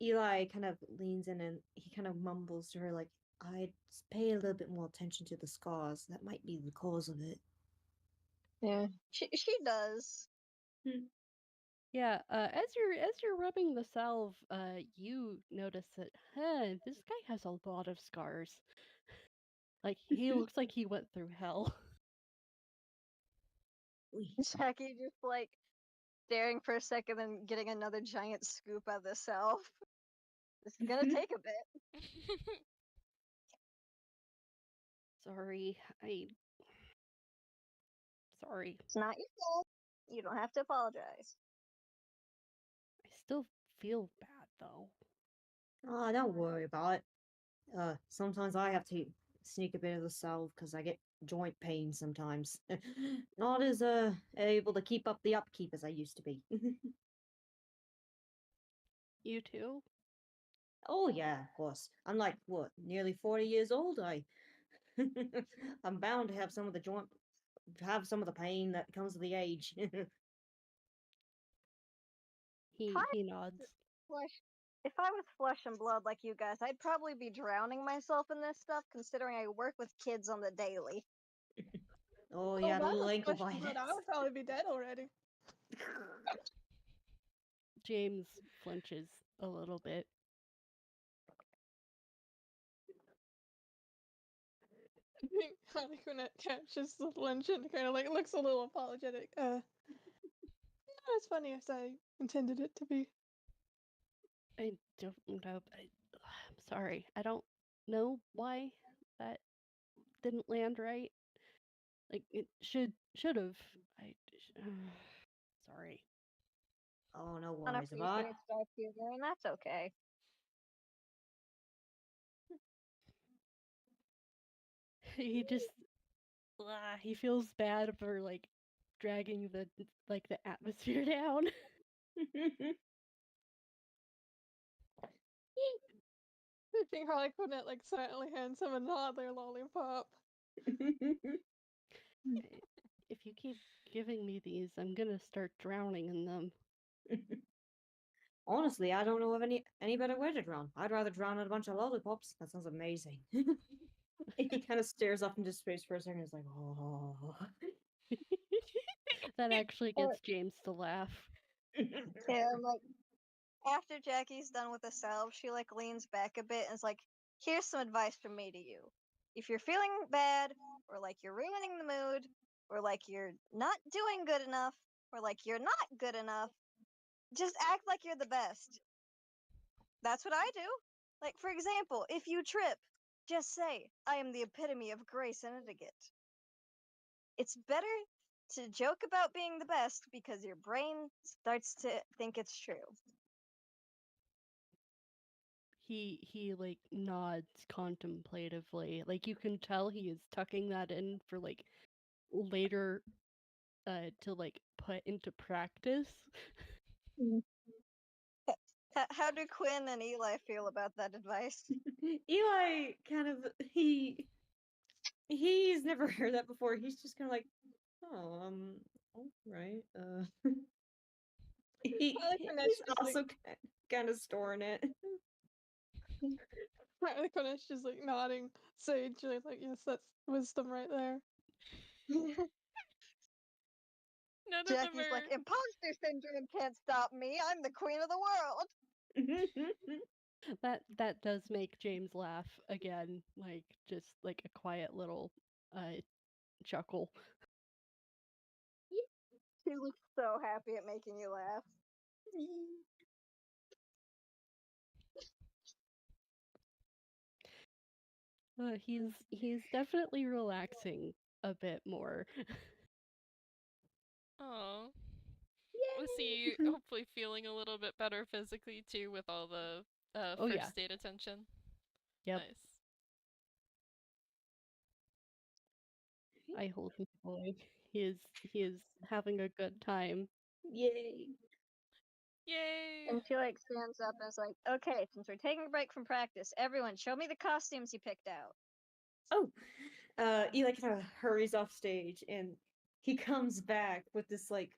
Eli kind of leans in and he kind of mumbles to her like, "I'd pay a little bit more attention to the scars. That might be the cause of it." Yeah, she does. Yeah, as you're rubbing the salve, you notice that, this guy has a lot of scars. Like he looks like he went through hell. Jackie just like staring for a second and getting another giant scoop of the salve. This is gonna take a bit. Sorry, sorry. It's not your fault. You don't have to apologize. I still feel bad though. Oh, don't worry about it. Sometimes I have to sneak a bit of the salve because I get joint pain sometimes. Not as able to keep up the upkeep as I used to be. You too? Oh yeah, of course. I'm like what, nearly 40 years old. I'm bound to have some of the pain that comes with the age. He nods. Flesh. If I was flesh and blood like you guys, I'd probably be drowning myself in this stuff, considering I work with kids on the daily. Oh Oh, yeah, if the I little was ankle flesh and blood, I biters. would probably be dead already. James flinches a little bit. I think Harlequinette catches the flinch and kind of like looks a little apologetic. Not as funny as I intended it to be. I don't know. I'm sorry. I don't know why that didn't land right. Like it should have. Sorry. Oh, no None worries about it. appreciates dark humor, and that's okay. He just he feels bad for like dragging the atmosphere down. I think Harlequinette like silently hands him another lollipop. If you keep giving me these, I'm gonna start drowning in them. Honestly, I don't know of any better way to drown. I'd rather drown in a bunch of lollipops. That sounds amazing. He kind of stares up into space for a second. He's like, oh. That actually gets James to laugh. Yeah, I'm like, After Jackie's done with the salve, she like leans back a bit and is like, "Here's some advice from me to you. If you're feeling bad, or like you're ruining the mood, or like you're not doing good enough, or like you're not good enough, just act like you're the best. That's what I do. Like, for example, if you trip, just say, I am the epitome of grace and etiquette. It's better to joke about being the best because your brain starts to think it's true." He like nods contemplatively. Like you can tell he is tucking that in for like later to like put into practice. How do Quinn and Eli feel about that advice? Eli kind of he's never heard that before. He's just kind of like, oh, all right. Harlequinette He's just also like kind of storing it. Harlequinette's just like nodding sagely, like yes, that's wisdom right there. None of them Jackie's like, are. imposter syndrome can't stop me. I'm the queen of the world. That does make James laugh again, like just like a quiet little chuckle. She looks so happy at making you laugh. He's definitely relaxing a bit more. Oh. Was he hopefully feeling a little bit better physically too with all the Oh yeah. first aid attention? Yep. Nice. I hold him boy. He is having a good time. Yay. Yay! And she like stands up and is like, okay, since we're taking a break from practice, everyone show me the costumes you picked out. Oh, Eli kind of hurries off stage, and he comes back with this like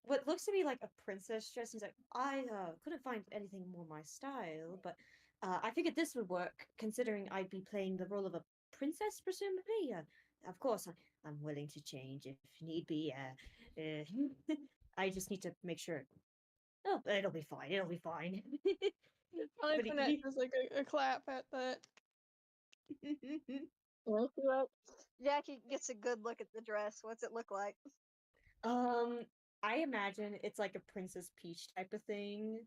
what looks to me like a princess dress. He's like, I couldn't find anything more my style, but I figured this would work, considering I'd be playing the role of a princess, presumably. Of course, I'm willing to change if need be. I just need to make sure. Oh, it'll be fine. It'll be fine. But Harlequinette does like a clap at that. Jackie gets a good look at the dress. What's it look like? I imagine it's like a Princess Peach type of thing,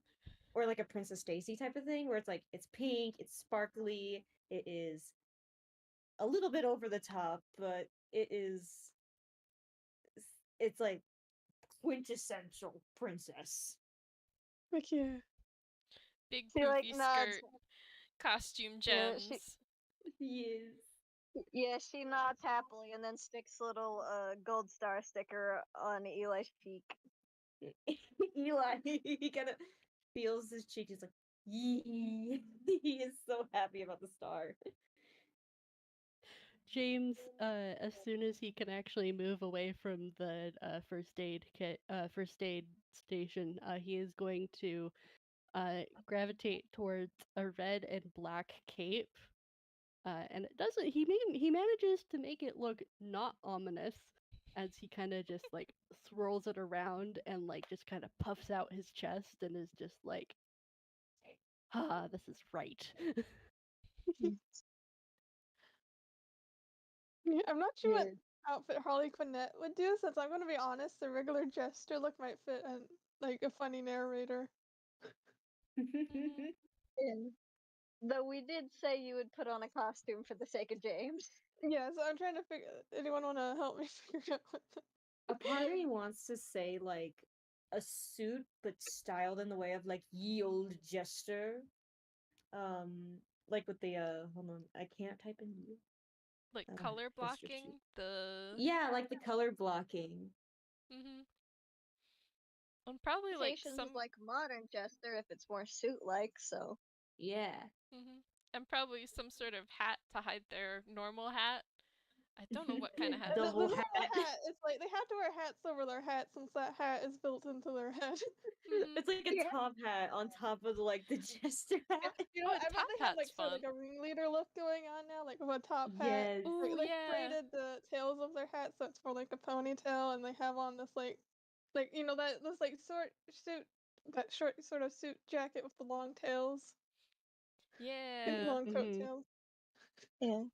or like a Princess Daisy type of thing, where it's like it's pink, it's sparkly, it is a little bit over the top, but it's like quintessential princess. Like yeah. Big She like poofy nods. skirt, costume Yeah, gems. Yes. Yeah, she nods happily and then sticks a little gold star sticker on Eli's cheek. Eli, he kind of feels his cheek. He's like, yee. He is so happy about the star. James, as soon as he can actually move away from the first aid station, he is going to gravitate towards a red and black cape. And it doesn't. He manages to make it look not ominous, as he kind of just like swirls it around and like just kind of puffs out his chest and is just like, "Ah, this is right." Yeah, I'm not sure what Yeah. outfit Harlequinette would do, since I'm gonna be honest, the regular jester look might fit an like a funny narrator. Mhm. Yeah. Though we did say you would put on a costume for the sake of James. Yeah, so I'm trying to figure. Anyone want to help me figure out what? A part of me wants to say like a suit, but styled in the way of like ye old jester. Like with the hold on, I can't type in ye. Like Uh, color jester blocking suit. the. Yeah, like the color blocking. Mhm. And probably like Stations some. is like modern jester if it's more suit like, so. Yeah. Mhm. And probably some sort of hat to hide their normal hat. I don't know what kind of hat The that Double would normal be. hat. hat, it's like they have to wear hats over their hat since that hat is built into their head. Mhm. It's like a Yeah. top hat on top of like the jester hat. You know, Oh, what, a I bet top they have like hat's sort of fun. like a ringleader look going on now, like with a top hat. Yes. Like Ooh they yeah. braided the tails of their hat so it's more like a ponytail, and they have on this like you know that this like short suit that short sort of suit jacket with the long tails and Yeah. long coat Mhm. tails. Yeah.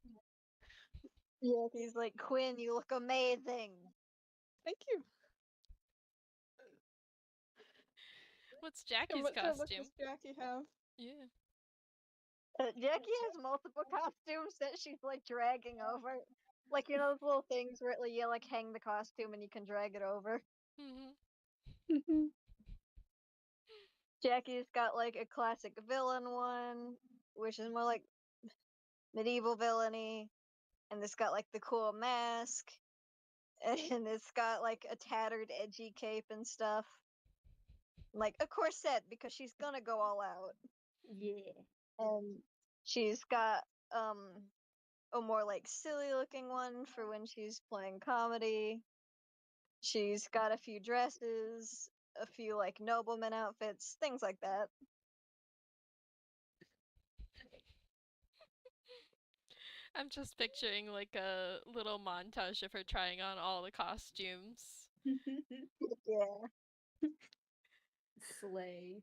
Yeah, he's like, Quinn, you look amazing. Thank you. What's And Jackie's what sort of look costume? does Jackie have? Yeah. Jackie has multiple costumes that she's like dragging over. Like, you know those little things where you like hang the costume and you can drag it over? Mhm. Mhm. Jackie's got like a classic villain one, which is more like medieval villainy, and it's got like the cool mask, and it's got like a tattered, edgy cape and stuff. Like a corset because she's gonna go all out. Yeah. And she's got a more like silly looking one for when she's playing comedy. She's got a few dresses, a few like nobleman outfits, things like that. I'm just picturing like a little montage of her trying on all the costumes. Yeah. Slay.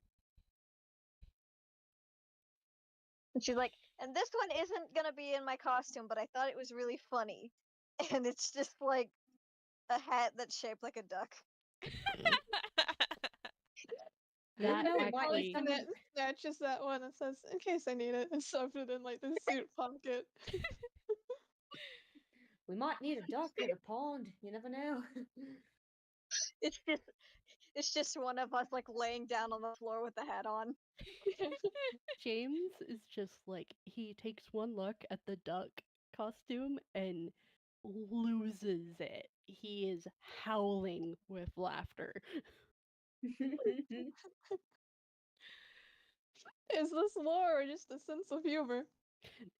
And she's like, and this one isn't gonna be in my costume, but I thought it was really funny. And it's just like a hat that's shaped like a duck. Never That know, it might Harlequinette become actually, snatches that one and says, "In case I need it," and stuffs it in like the suit pocket. we might need a duck at a pond. You never know. It's just it's just one of us like laying down on the floor with the hat on. James is just like, he takes one look at the duck costume and loses it. He is howling with laughter. Is this lore or just a sense of humor?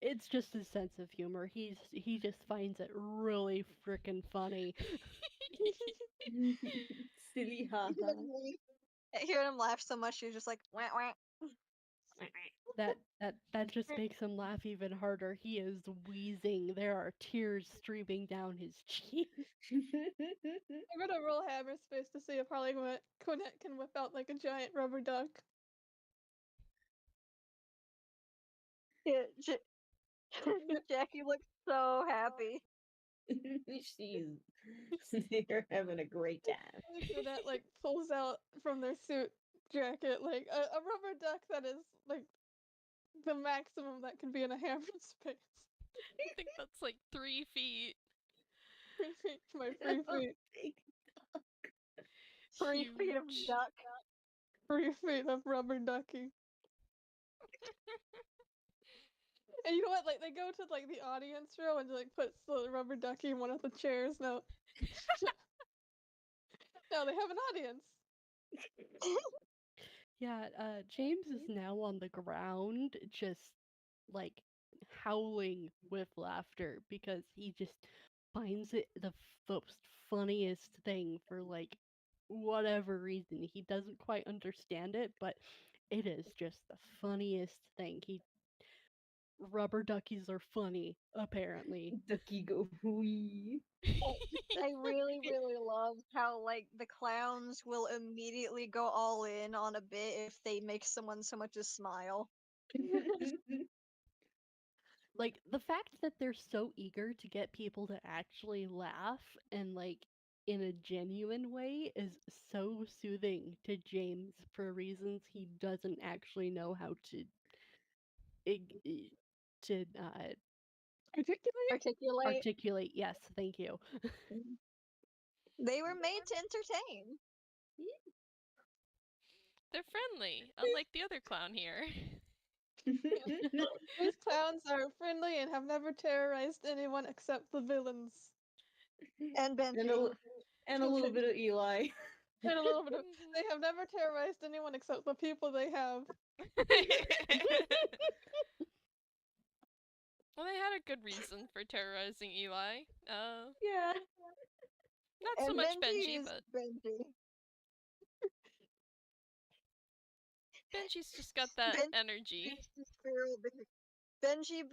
It's just his sense of humor. He just finds it really freaking funny. Silly haha. Hearing him laugh so much, she's just like, wah, wah. That just makes him laugh even harder. He is wheezing. There are tears streaming down his cheeks. I'm gonna roll Hammerspace to see if Harlequinette can whip out like a giant rubber duck. Yeah, Jackie looks so happy. She's they're having a great time. Harlequinette like pulls out from their suit jacket like a rubber duck that is like the maximum that can be in a Hammerspace. I think that's like 3 feet. 3 feet, my That's 3 a feet, big 3 feet of Huge. duck. 3 feet of rubber ducky. And you know what? Like they go to like the audience row and like puts the rubber ducky in one of the chairs. No, no, they have an audience. Yeah, James is now on the ground, just like howling with laughter because he just finds it the most funniest thing for like whatever reason. He doesn't quite understand it, but it is just the funniest thing. Rubber duckies are funny, apparently. ducky go wee. I really, really love how like the clowns will immediately go all in on a bit if they make someone so much as smile. Like the fact that they're so eager to get people to actually laugh and like in a genuine way is so soothing to James for reasons he doesn't actually know how to ig- i- to Articulate. Articulate. articulate. Yes, thank you. They were made to entertain. They're friendly, unlike the other clown here. These clowns are friendly and have never terrorized anyone except the villains. And Benji. And a little bit of Eli. And a little bit of. They have never terrorized anyone except the people they have. Well, they had a good reason for terrorizing Eli. Yeah. Not And so much Benji Benji, is but Benji. Benji's just got that Ben- energy. Benji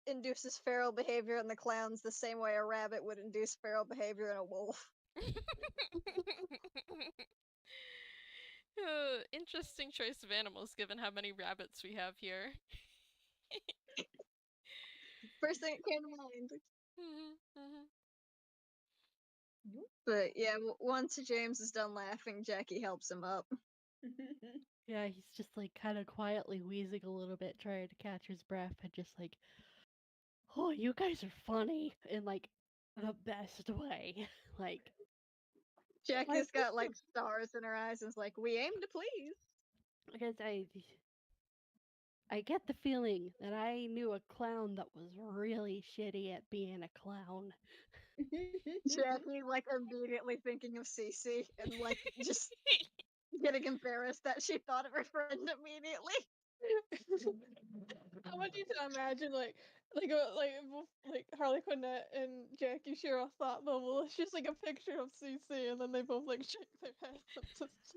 induces feral behavior in the clowns the same way a rabbit would induce feral behavior in a wolf. Interesting choice of animals given how many rabbits we have here. First thing that came to mind. Mhm. But yeah, once James is done laughing, Jackie helps him up. Yeah, he's just like kind of quietly wheezing a little bit, trying to catch his breath, and just like, oh, you guys are funny in like the best way. Like, Jackie's got like stars in her eyes and is like, "We aim to please." because I get the feeling that I knew a clown that was really shitty at being a clown. Jackie like immediately thinking of Cece and like just getting embarrassed that she thought of her friend immediately. I want you to imagine like Harlequinette and Jackie share a thought bubble. It's just like a picture of CC, and then they both like shake their heads.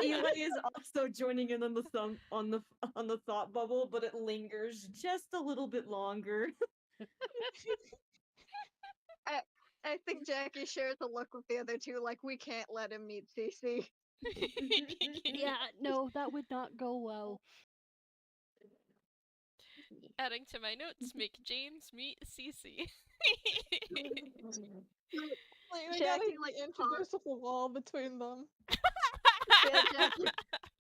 Eli is also joining in on the thought bubble, but it lingers just a little bit longer. I think Jackie shares a look with the other two, like we can't let him meet Cece. Yeah, no, that would not go well. Adding to my notes, make James meet Cece. Like they gotta Jackie like introduce a wall between them. yeah, Jackie,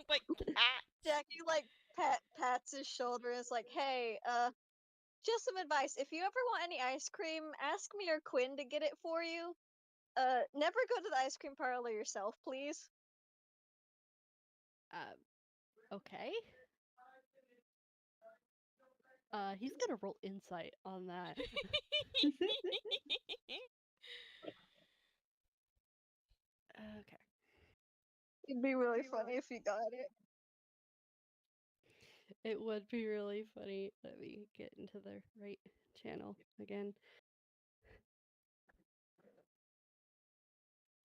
Like cats. Jackie like pats his shoulder and is like, "Hey, just some advice. If you ever want any ice cream, ask me or Quinn to get it for you. Never go to the ice cream parlor yourself, please." Okay. He's gonna roll insight on that. Okay. It'd be really funny if you got it. It would be really funny. Let me get into the right channel again.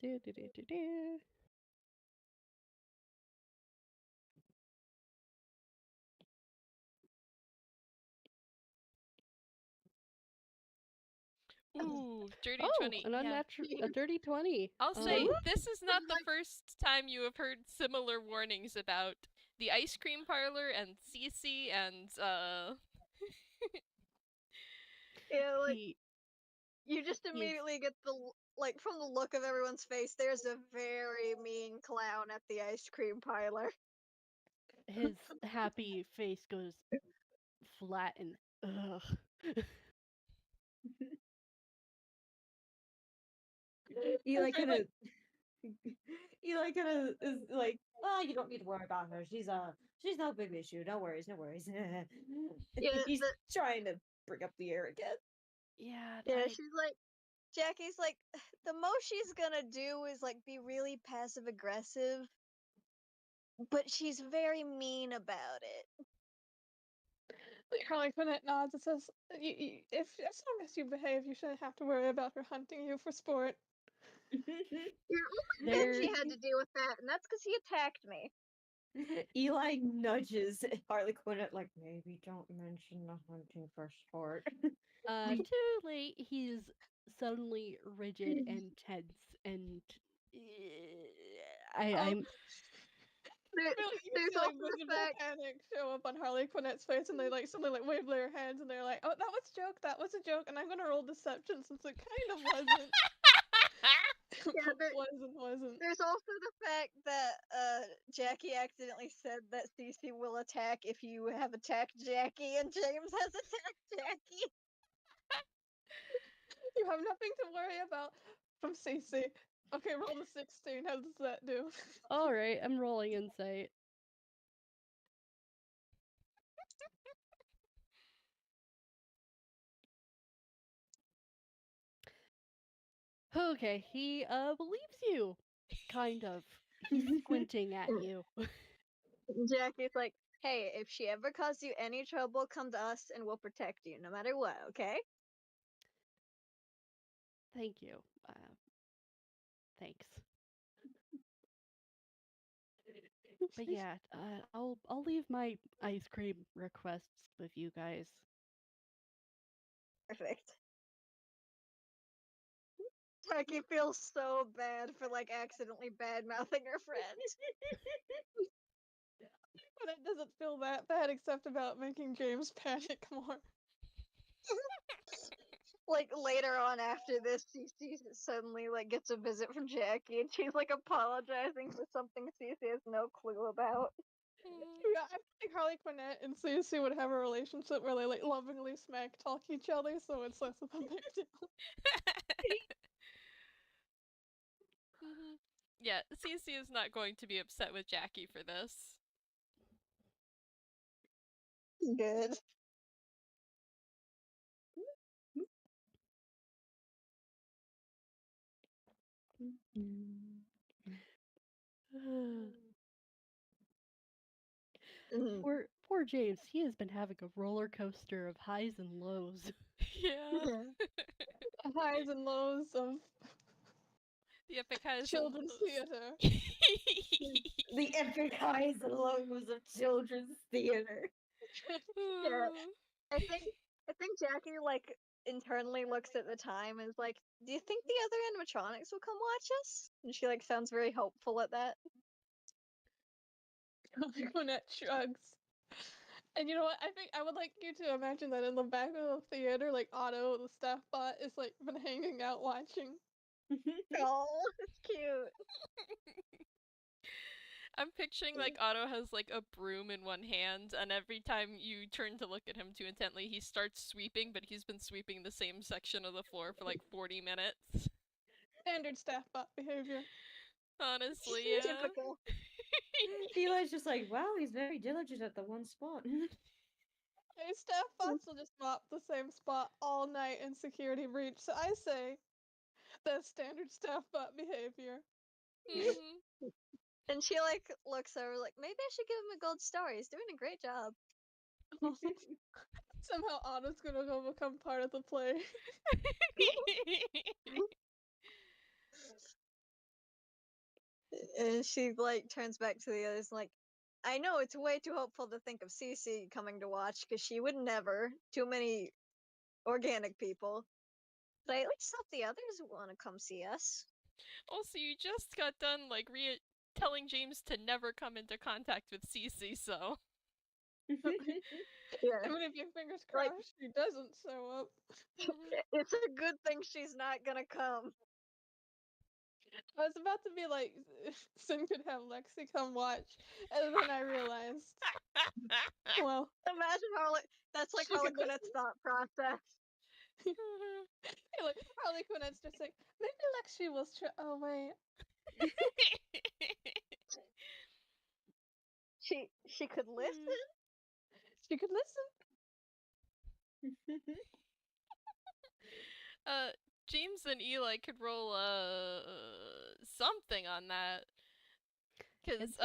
Do, do, do, do, do. Ooh, dirty Oh, 20. an Yeah. unnatural, a dirty 20. I'll say Uh-huh. this is not the first time you have heard similar warnings about the ice cream parlor and Cece and Yeah, like He you just is immediately get the like from the look of everyone's face. There's a very mean clown at the ice cream parlor. his happy face goes flat and ugh. Eli kind of Eli kind of is like, "Oh, you don't need to worry about her. She's no big issue. No worries, no worries." Yeah, He's trying to bring up the air again. Yeah, yeah. She's like, Jackie's like, the most she's gonna do is like be really passive aggressive, but she's very mean about it. Like Harlequinette nods and says, "If as long as you behave, you shouldn't have to worry about her hunting you for sport." Yeah, there Benji had to deal with that, and that's because he attacked me. Eli nudges Harlequinette like, maybe don't mention the hunting for sport. too late he's suddenly rigid and tense and I'm There, Really, you there's see like also the visible fact, panic show up on Harlequinette's face, and they like suddenly like wave their hands, and they're like, "Oh, that was a joke. That was a joke." And I'm gonna roll deception since it kind of wasn't. yeah, wasn't. there's also the fact that Jackie accidentally said that Cece will attack if you have attacked Jackie, and James has attacked Jackie. You have nothing to worry about from CC. Okay, roll the 16. How does that do? all right. I'm rolling insight. Okay, he believes you, kind of. He's squinting at you. Jackie's like, "Hey, if she ever causes you any trouble, come to us and we'll protect you no matter what, okay?" Thank you. Thanks. But yeah, I'll leave my ice cream requests with you guys. Perfect. Jackie feels so bad for like accidentally bad mouthing her friend. But it doesn't feel that bad except about making James panic more. Like later on after this, Cece suddenly like gets a visit from Jackie, and she's like apologizing for something Cece has no clue about. Yeah, I think Harlequinette and Cece would have a relationship where they like lovingly smack talk each other, so it's less of a big deal. Yeah, Cece is not going to be upset with Jackie for this. Good. Mm. Poor James. He has been having a roller coaster of highs and lows. Yeah. Highs and lows of The epic highs children's and theater. lows. The epic highs and lows of children's theater. Yeah. I think Jackie like internally looks at the time and is like, "Do you think the other animatronics will come watch us?" And she like sounds very hopeful at that. Harlequinette shrugs. And you know what? I think I would like you to imagine that in the back of the theater, like Otto, the staff bot, is like been hanging out watching. Oh, it's cute. I'm picturing like Otto has like a broom in one hand, and every time you turn to look at him too intently, he starts sweeping, but he's been sweeping the same section of the floor for like 40 minutes. Standard staff bot behavior. Honestly, yeah. Typical. Eli's just like, wow, he's very diligent at the one spot. Hey, staff bots will just mop the same spot all night in security breach. So I say that's standard staff bot behavior. Mhm. And she like looks over like, maybe I should give him a gold star. He's doing a great job. Somehow Otto's gonna go become part of the play. And she like turns back to the others like, I know it's way too hopeful to think of Cece coming to watch because she would never. Too many organic people. But I at least hope the others want to come see us. Also, you just got done like telling James to never come into contact with Cece, so. Yeah. Even if your fingers Like- crossed, she doesn't show up. It's a good thing she's not gonna come. I was about to be like, Sin could have Lexi come watch, and then I realized, well, Imagine that's like She could Harlequinette's thought process. like Harlequinette's just like, maybe Lexi will oh wait. She could listen. She could listen. James and Eli could roll something on that. Cause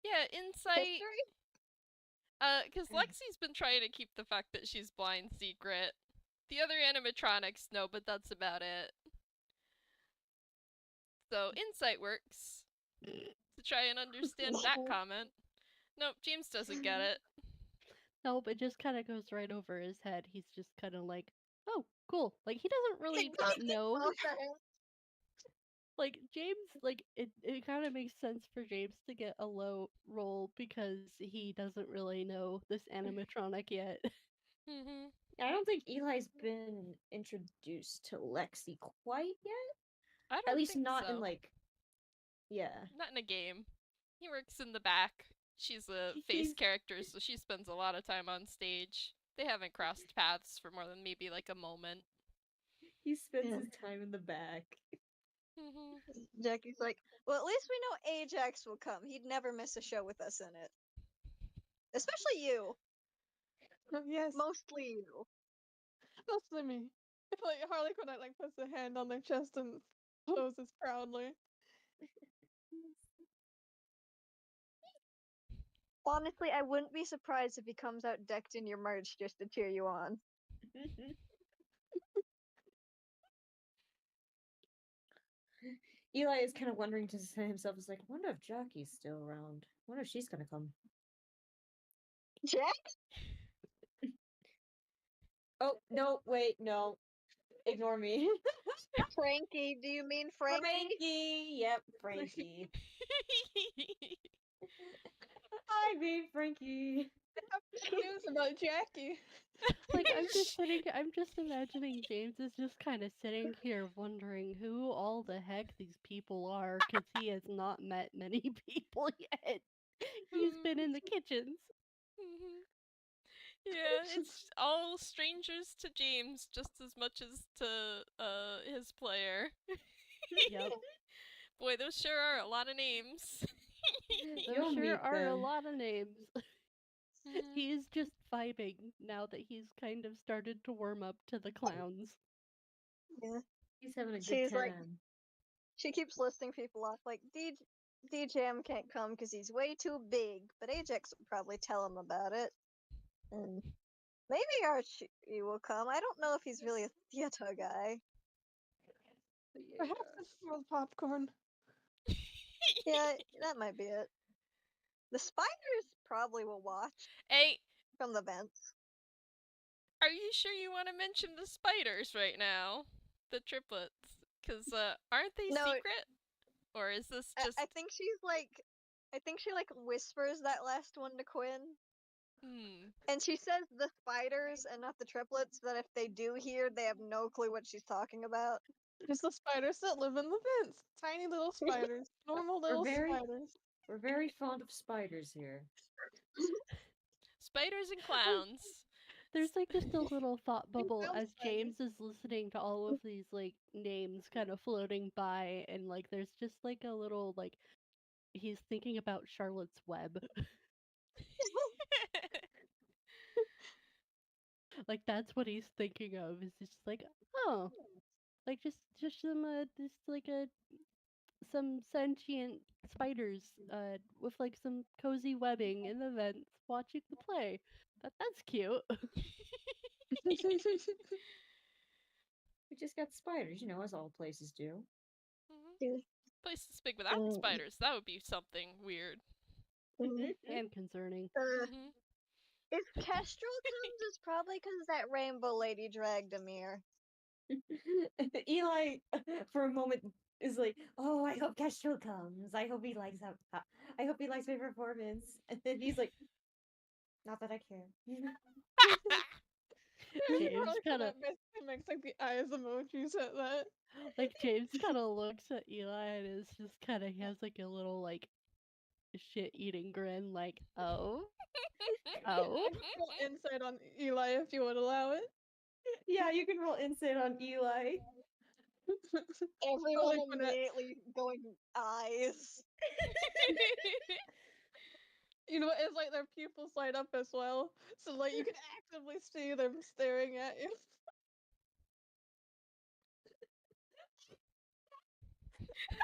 yeah, insight. History? Cause Lexi's been trying to keep the fact that she's blind secret. The other animatronics know, but that's about it. So insight works to try and understand that comment. Nope, James doesn't get it. Nope, it just kind of goes right over his head. He's just kind of like, oh, cool. Like, he doesn't really know. Okay. Like, James, like, it kind of makes sense for James to get a low roll because he doesn't really know this animatronic yet. Mhm. I don't think Eli's been introduced to Lexi quite yet. I don't At least think not so. in like, yeah. Not in a game. He works in the back. She's a face He's- character, so she spends a lot of time on stage. They haven't crossed paths for more than maybe like a moment. He spends Yeah. his time in the back. Mhm. Jackie's like, well, at least we know Ajax will come. He'd never miss a show with us in it. Especially you. Yes, Mostly you. mostly me. Like Harlequinette like puts a hand on their chest and poses proudly. Honestly, I wouldn't be surprised if he comes out decked in your merch just to cheer you on. Eli is kind of wondering to himself, is like, wonder if Jackie's still around. Wonder if she's gonna come. Jack? Oh, no, wait, no. Ignore me. Frankie, do you mean Frankie? Frankie! Yep, Frankie. I mean Frankie. News about Jackie. Like I'm just imagining James is just kind of sitting here wondering who all the heck these people are, because he has not met many people yet. He's been in the kitchens. Yeah, it's all strangers to James just as much as to his player. Yep. Boy, those sure are a lot of names. Those You'll sure meet are a them. lot of names. He's just vibing now that he's kind of started to warm up to the clowns. Yeah. He's having a good She's time. like, she keeps listing people off, like, DJM can't come because he's way too big, but Ajax would probably tell him about it. And maybe Archie will come. I don't know if he's really a theater guy. Perhaps it's for the popcorn. Yeah, that might be it. The spiders probably will watch Hey, from the vents. are you sure you want to mention the spiders right now? The triplets? Because, aren't they No, secret? Or is this just... I think she's like, I think she like whispers that last one to Quinn. And she says the spiders and not the triplets, that if they do hear, they have no clue what she's talking about. It's the spiders that live in the vents. Tiny little spiders. Normal little spiders. We're very fond of spiders here. Spiders and clowns. There's like just a little thought bubble clown as spiders. James is listening to all of these like names kind of floating by, and like there's just like a little like he's thinking about Charlotte's Web. Like that's what he's thinking of. Is just like, oh, like just some just like some sentient spiders with like some cozy webbing in the vents watching the play. That's cute. We just got spiders, as all places do. Place is big without the spiders. That would be something weird. And concerning. If Kestrel comes, it's probably because that rainbow lady dragged Amir. Eli, for a moment, is like, "Oh, I hope Kestrel comes. I hope he likes I hope he likes my performance." And then he's like, "Not that I care." James kind of makes like the eyes emojis at that. like James kind of looks at Eli and is just kind of he has like a little like shit eating grin, like oh. Roll insight on Eli if you would allow it. Yeah, you can roll insight on Eli. Everyone Harlequinette. immediately going eyes. You know, it's like their pupils light up as well. So like you can actively see them staring at you.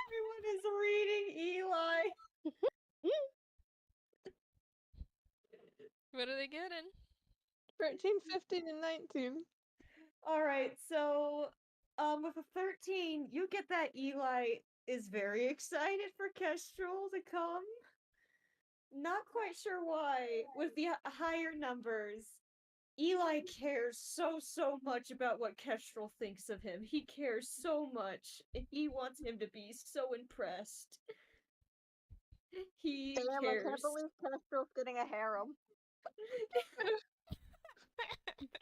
Everyone is reading Eli. What are they getting? 13, 15, and 19. All right, so with a 13, you get that Eli is very excited for Kestrel to come. Not quite sure why. With the higher numbers, Eli cares so much about what Kestrel thinks of him. He cares so much. He wants him to be so impressed. He Damn, cares. I can't believe Kestrel's getting a harem.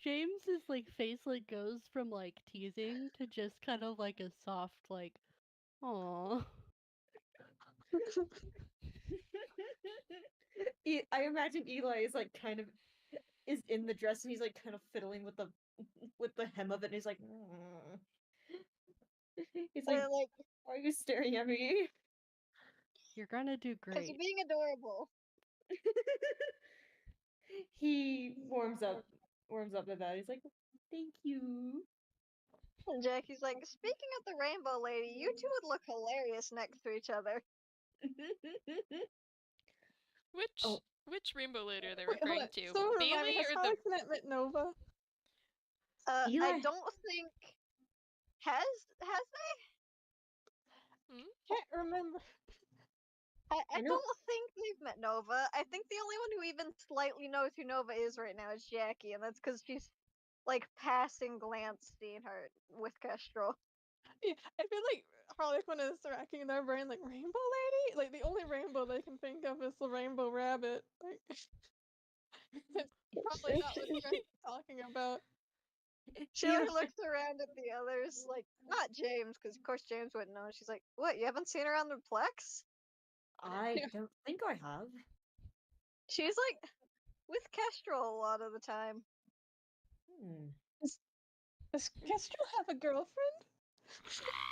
James's like face like goes from like teasing to just kind of like a soft like aw. I imagine Eli is like kind of is in the dress and he's like kind of fiddling with the hem of it and he's like he's like, Like, "Why are you staring at me?" You're gonna do because great. you're being adorable. He warms up to that. He's like, "Thank you." And Jackie's like, speaking of the rainbow lady, you two would look hilarious next to each other. Which rainbow lady are they Wait, hold referring on. to? Someone remind Bailey me, has or the... Harlequinette met Nova? I Eli. don't think has they? Can't remember. I know. don't think they've met Nova. I think the only one who even slightly knows who Nova is right now is Jackie, and that's because she's like passing glance seeing her with Kestrel. Yeah, I feel like Harlequin is racking their brain like Rainbow Lady. Like the only rainbow they can think of is the Rainbow Rabbit. Like it's probably not what they're talking about. She like looks around at the others, like not James, because of course James wouldn't know. She's like, "What? You haven't seen her on the Plex?" I don't think I have. She's like with Kestrel a lot of the time. Hmm. Does Kestrel have a girlfriend?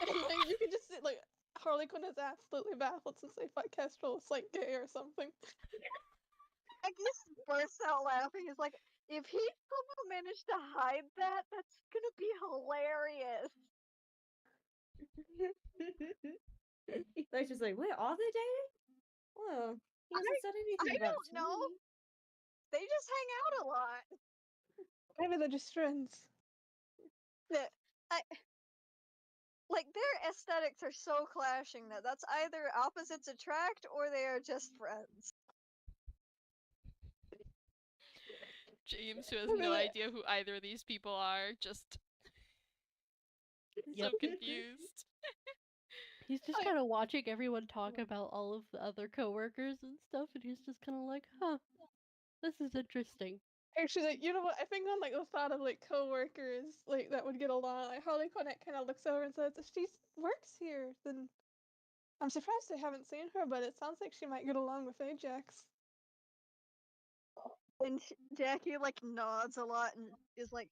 And like you could just see like Harlequin is absolutely baffled since they thought Kestrel was like gay or something. I just bursts out laughing. He's like, "If he somehow managed to hide that, that's gonna be hilarious." Eli's just like, wait, are they dating? Well, he hasn't said anything I about it don't to know. me. They just hang out a lot. Maybe they're just friends. That I like their aesthetics are so clashing that that's either opposites attract or they are just friends. James, who has Maybe no they- idea who either of these people are, just Yep. so confused. He's just kind of watching everyone talk about all of the other coworkers and stuff, and he's just kind of like, huh, this is interesting. Actually, like, you know what? I think on like the thought of like coworkers like that would get along. Like Harlequinette kind of looks over and says, "If she works here, then I'm surprised I haven't seen her, but it sounds like she might get along with Ajax." And Jackie like nods a lot and is like,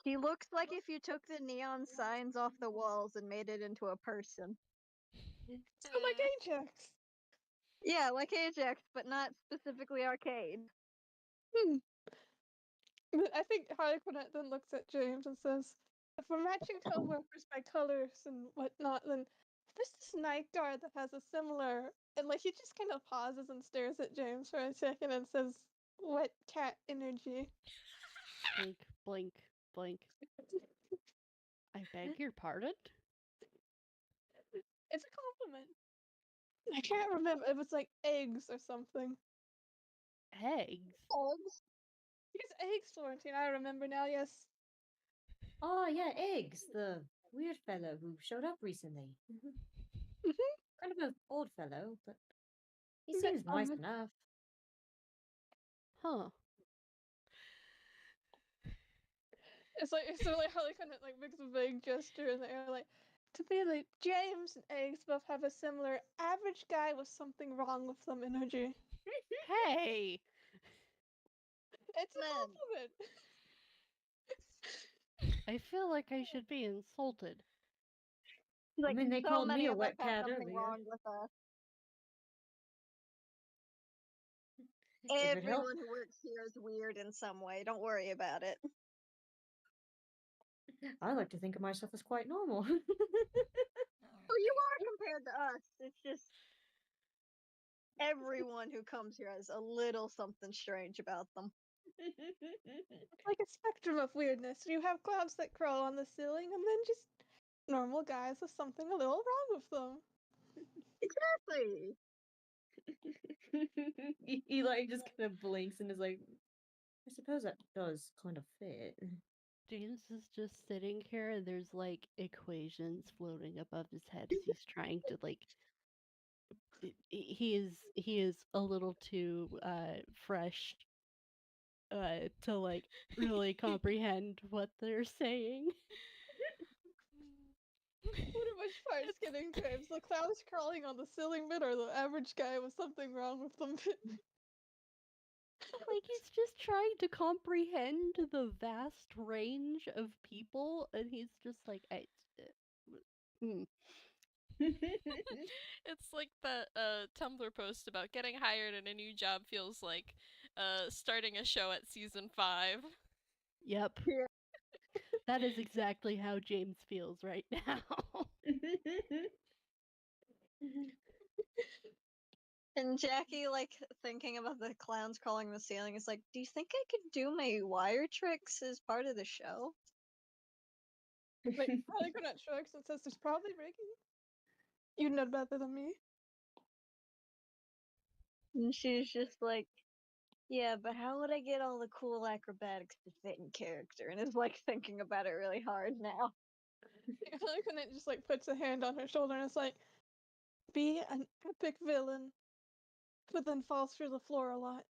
"She looks like if you took the neon signs off the walls and made it into a person." So like Ajax. Yeah, like Ajax, but not specifically arcade. Hmm. But I think Harlequinette then looks at James and says, "If we're matching coworkers by colors and whatnot, then there's this night guard that has a similar." And like he just kind of pauses and stares at James for a second and says, "What cat energy?" Blink, blink, blink. I beg your pardon? It's a compliment. I can't remember. It was like eggs or something. Eggs? Eggs? Because eggs, Florentine. I remember now. Yes. Oh, yeah, Eggs, the weird fellow who showed up recently. Mhm. Kind of an old fellow, but he But, seems nice enough. Huh. It's like so like Harley kind of like makes a vague gesture in the air, like to me like James and eggs both have a similar average guy with something wrong with them energy. Hey! It's a Man. compliment. I feel like I should be insulted. Like, mean, they so called many me a of us wet have cat something earlier. wrong with us. If it helps. Everyone who works here is weird in some way. Don't worry about it. I like to think of myself as quite normal. Well, you are compared to us. It's just everyone who comes here has a little something strange about them. It's like a spectrum of weirdness. You have clouds that crawl on the ceiling, and then just normal guys with something a little wrong with them. Exactly. Eli just kind of blinks and is like, I suppose that does kind of fit. James is just sitting here and there's like equations floating above his head as he's trying to like he is a little too fresh to like really comprehend what they're saying. Which part's getting James? The clouds crawling on the ceiling bit, or the average guy with something wrong with them bit? Like he's just trying to comprehend the vast range of people and he's just like hmm. It's like the Tumblr post about getting hired in a new job feels like starting a show at season 5. Yep. Yeah. That is exactly how James feels right now. And Jackie, like, thinking about the clowns crawling the ceiling, is like, do you think I could do my wire tricks as part of the show? Like Harlequinette shrugs and says, "There's probably rigging. You know better than me." And she's just like, yeah, but how would I get all the cool acrobatics to fit in character? And is like thinking about it really hard now. Harlequinette just like puts a hand on her shoulder and it's like, be an epic villain, but then falls through the floor a lot.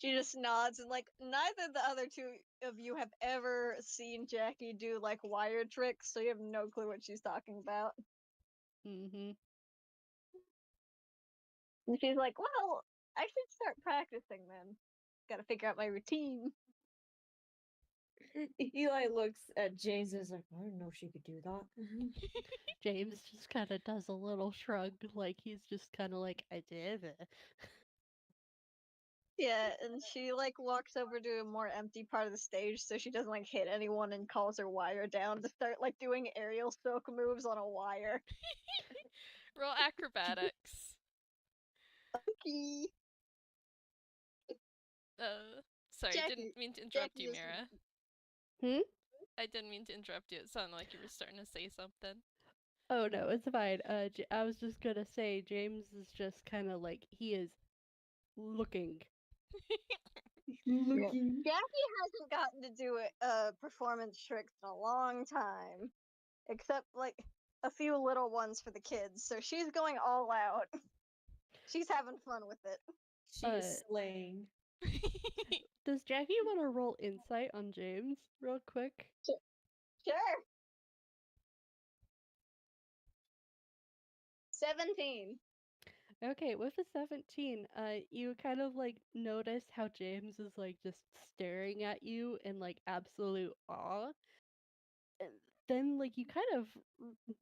She just nods and like neither the other two of you have ever seen Jackie do like wire tricks, so you have no clue what she's talking about. Mm-hmm. And she's like, well, I should start practicing then. Gotta figure out my routine. Eli looks at James and is like, I didn't know she could do that. James just kind of does a little shrug, like he's just kind of like, I did it. Yeah, and she like walks over to a more empty part of the stage so she doesn't like hit anyone and calls her wire down to start like doing aerial silk moves on a wire. Roll acrobatics. Okay. Sorry, Jackie- didn't mean to interrupt you, Jackie is- Mira. Hmm? I didn't mean to interrupt you. It sounded like you were starting to say something. Oh no, it's fine. I was just gonna say James is just kind of like he is looking. Looking. Jackie hasn't gotten to do performance tricks in a long time, except like a few little ones for the kids. So she's going all out. She's having fun with it. She is slaying. Does Jackie want to roll insight on James real quick? Sure. 17. Okay, with a 17, you kind of like notice how James is like just staring at you in like absolute awe. And then like you kind of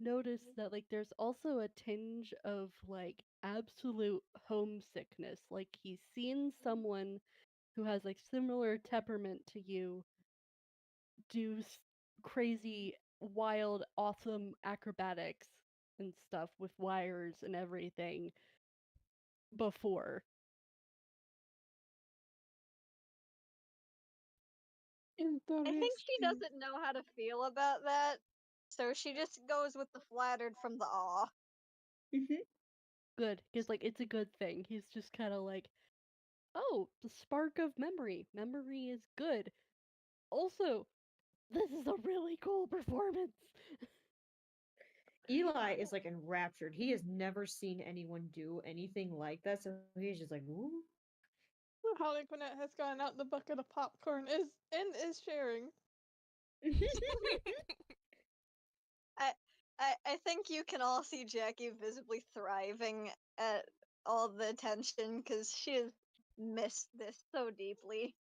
notice that like there's also a tinge of like absolute homesickness. Like he's seen someone who has like similar temperament to you do crazy, wild, awesome acrobatics and stuff with wires and everything before. I think she doesn't know how to feel about that, so she just goes with the flattered from the awe. Good, because like it's a good thing. He's just kind of like, oh, the spark of memory. Memory is good. Also, this is a really cool performance. Eli is like enraptured. He has never seen anyone do anything like that, so he's just like, ooh. Harlequinette has gone out the bucket of popcorn is sharing. I think you can all see Jackie visibly thriving at all the attention because she has missed this so deeply.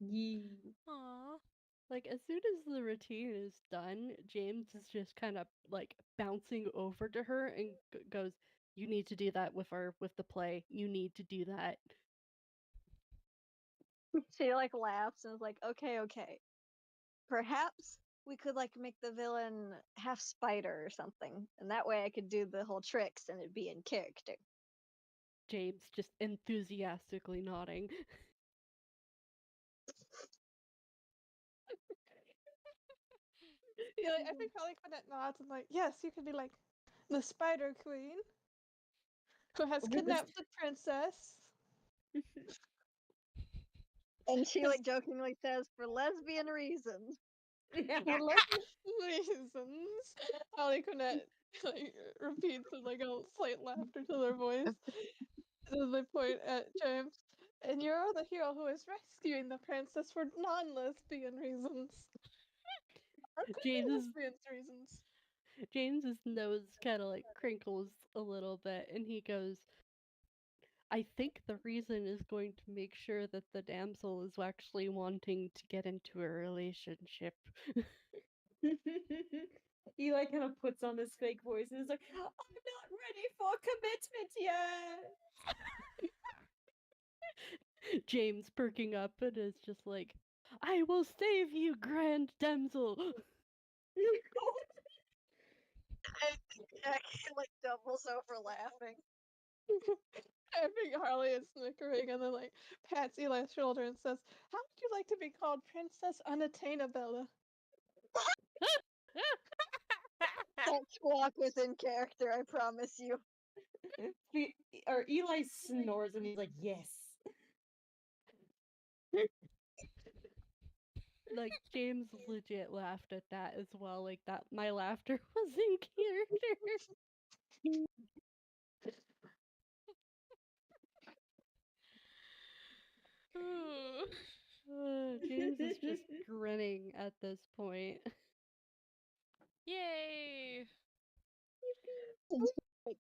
Yee. Aww. Like as soon as the routine is done, James is just kind of like bouncing over to her and goes, "You need to do that with the play. You need to do that." She like laughs and is like, okay, okay. Perhaps we could like make the villain half spider or something, and that way I could do the whole tricks and it'd be in character. James just enthusiastically nodding. Yeah, like, I think Harlequinette nods and like, yes, you could be like the Spider Queen who has Over this- kidnapped the princess. And she like jokingly says, for lesbian reasons. For lesbian reasons. Harlequinette like repeats with like a slight laughter to their voice as they point at James. And you're the hero who is rescuing the princess for non-lesbian reasons. Or could be James' lesbian reasons. James's nose kind of like crinkles a little bit, and he goes, "I think the reason is going to make sure that the damsel is actually wanting to get into a relationship." Eli kind of puts on this fake voice and is like, I'm not ready for commitment yet. James perking up and is just like, "I will save you, grand damsel." I think Jackie like doubles over laughing. I think Harley is snickering and then like pats Eli's shoulder and says, how would you like to be called Princess Unattainable? That squawk was in character, I promise you. Or Eli snores and he's like, yes. Like James legit laughed at that as well. Like that, my laughter was in character. Ooh. James is just grinning at this point. Yay! Like,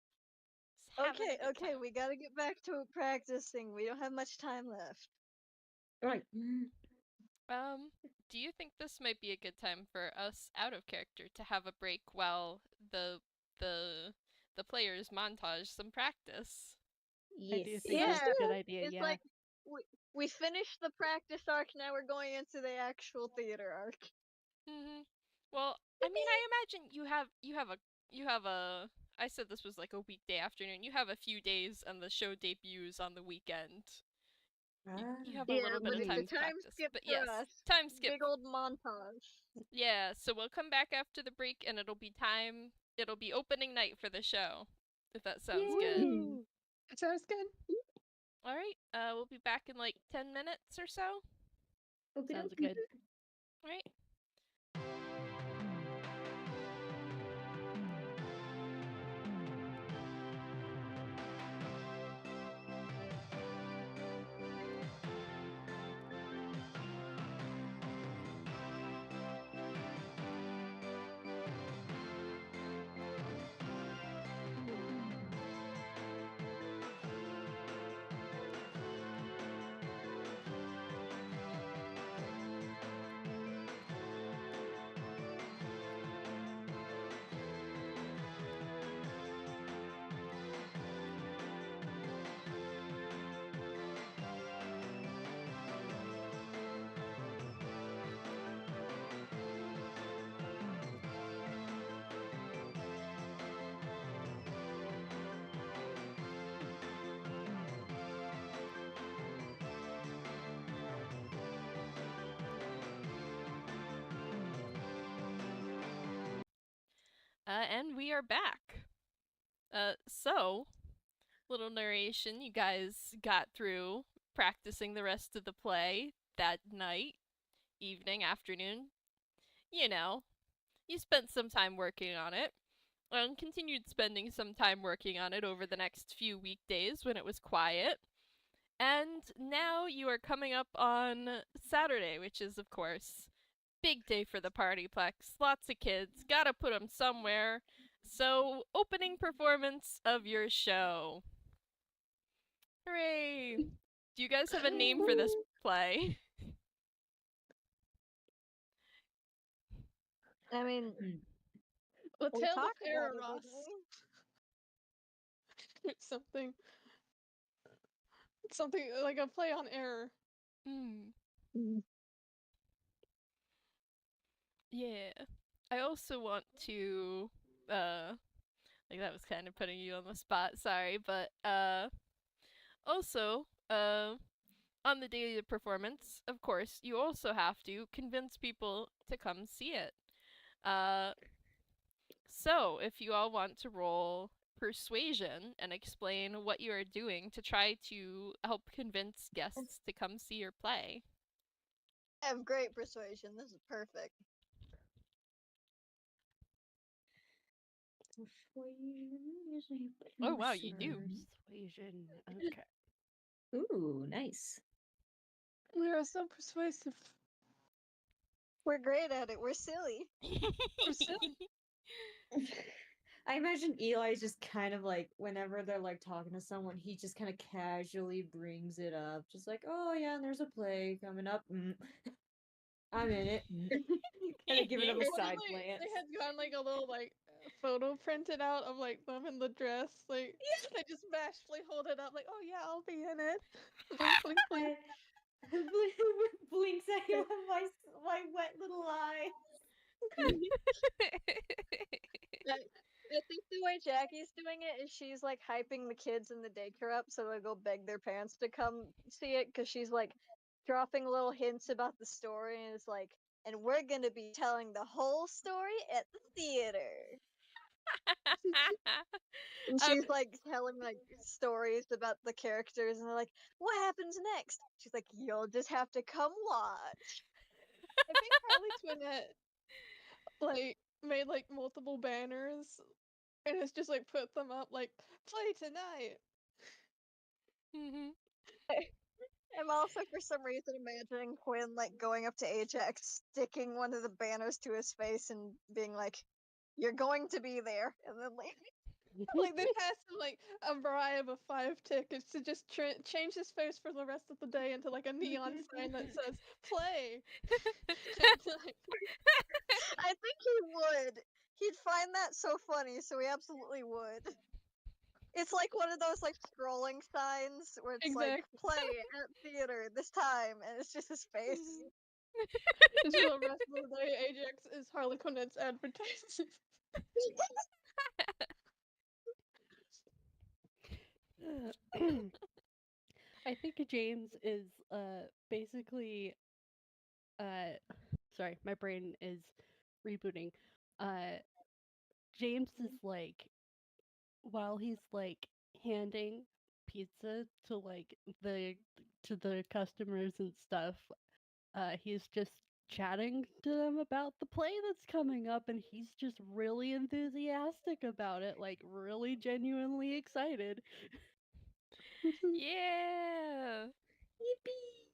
Just having a okay, good okay, time. we gotta get back to practicing. We don't have much time left. Right. Do you think this might be a good time for us out of character to have a break while the the players montage some practice? I do Yes. think Yeah, that's a good idea. it's Yeah. like we finished the practice arc. Now we're going into the actual theater arc. Mhm. Well, I mean, I imagine you have a I said this was like a weekday afternoon. You have a few days and the show debuts on the weekend. You have a Yeah, little bit but of it's time a to time practice. skip But for yes, us. time skip. Big old montage. Yeah, so we'll come back after the break and it'll be opening night for the show. If that sounds good. Woo! That sounds good. All right. We'll be back in like 10 minutes or so. Sounds good. All right. And we are back. So little narration. You guys got through practicing the rest of the play that night, evening, afternoon. You know, you spent some time working on it and continued spending some time working on it over the next few weekdays when it was quiet. And now you are coming up on Saturday, which is, of course, big day for the PartyPlex. Lots of kids, gotta put them somewhere. So, opening performance of your show. Hooray! Do you guys have a name for this play? I mean, The we Tale of talked about Eros. it, didn't we? something. Something like a play on error. Hmm. Yeah. I also want to like that was kind of putting you on the spot, sorry, but also on the day of the performance, of course, you also have to convince people to come see it. Uh so if you all want to roll persuasion and explain what you are doing to try to help convince guests to come see your play. I have great persuasion. This is perfect. Oh wow, you do. Persuasion. Okay. Ooh, nice. We are so persuasive. We're great at it. We're silly. We're silly. I imagine Eli just kind of like whenever they're like talking to someone, he just kind of casually brings it up, just like, "Oh yeah, and there's a play coming up. I'm in it." Kind of giving them a side glance. They had gotten like a little like photo printed out of like them in the dress. Like they just bashfully hold it up, like, "Oh yeah, I'll be in it." Blink, blink, blink. Blinks at you with my wet little eye. I think the way Jackie's doing it is she's like hyping the kids in the daycare up so they'll go beg their parents to come see it because she's like dropping little hints about the story and it's like, and we're gonna be telling the whole story at the theater. And um, she's like telling like stories about the characters and they're like, what happens next? She's like, you'll just have to come watch. I think Harlequinette like made like multiple banners and it's just like put them up like play tonight. Mhm. I'm also for some reason imagining Quinn like going up to Ajax, sticking one of the banners to his face, and being like, "You're going to be there," and then like, Like they passed him like a variety of 5 tickets to just change his face for the rest of the day into like a neon sign that says "play." I think he would. He'd find that so funny, so he absolutely would. It's like one of those like scrolling signs where it's like Exactly. play at theater this time, and it's just his face. Just for the rest of the day, Ajax is Harlequinette's advertising. I think James is basically sorry, my brain is rebooting. Uh James is like while he's like handing pizza to like the customers and stuff, he's just chatting to them about the play that's coming up and he's just really enthusiastic about it, like really genuinely excited. Yeah. Yippee!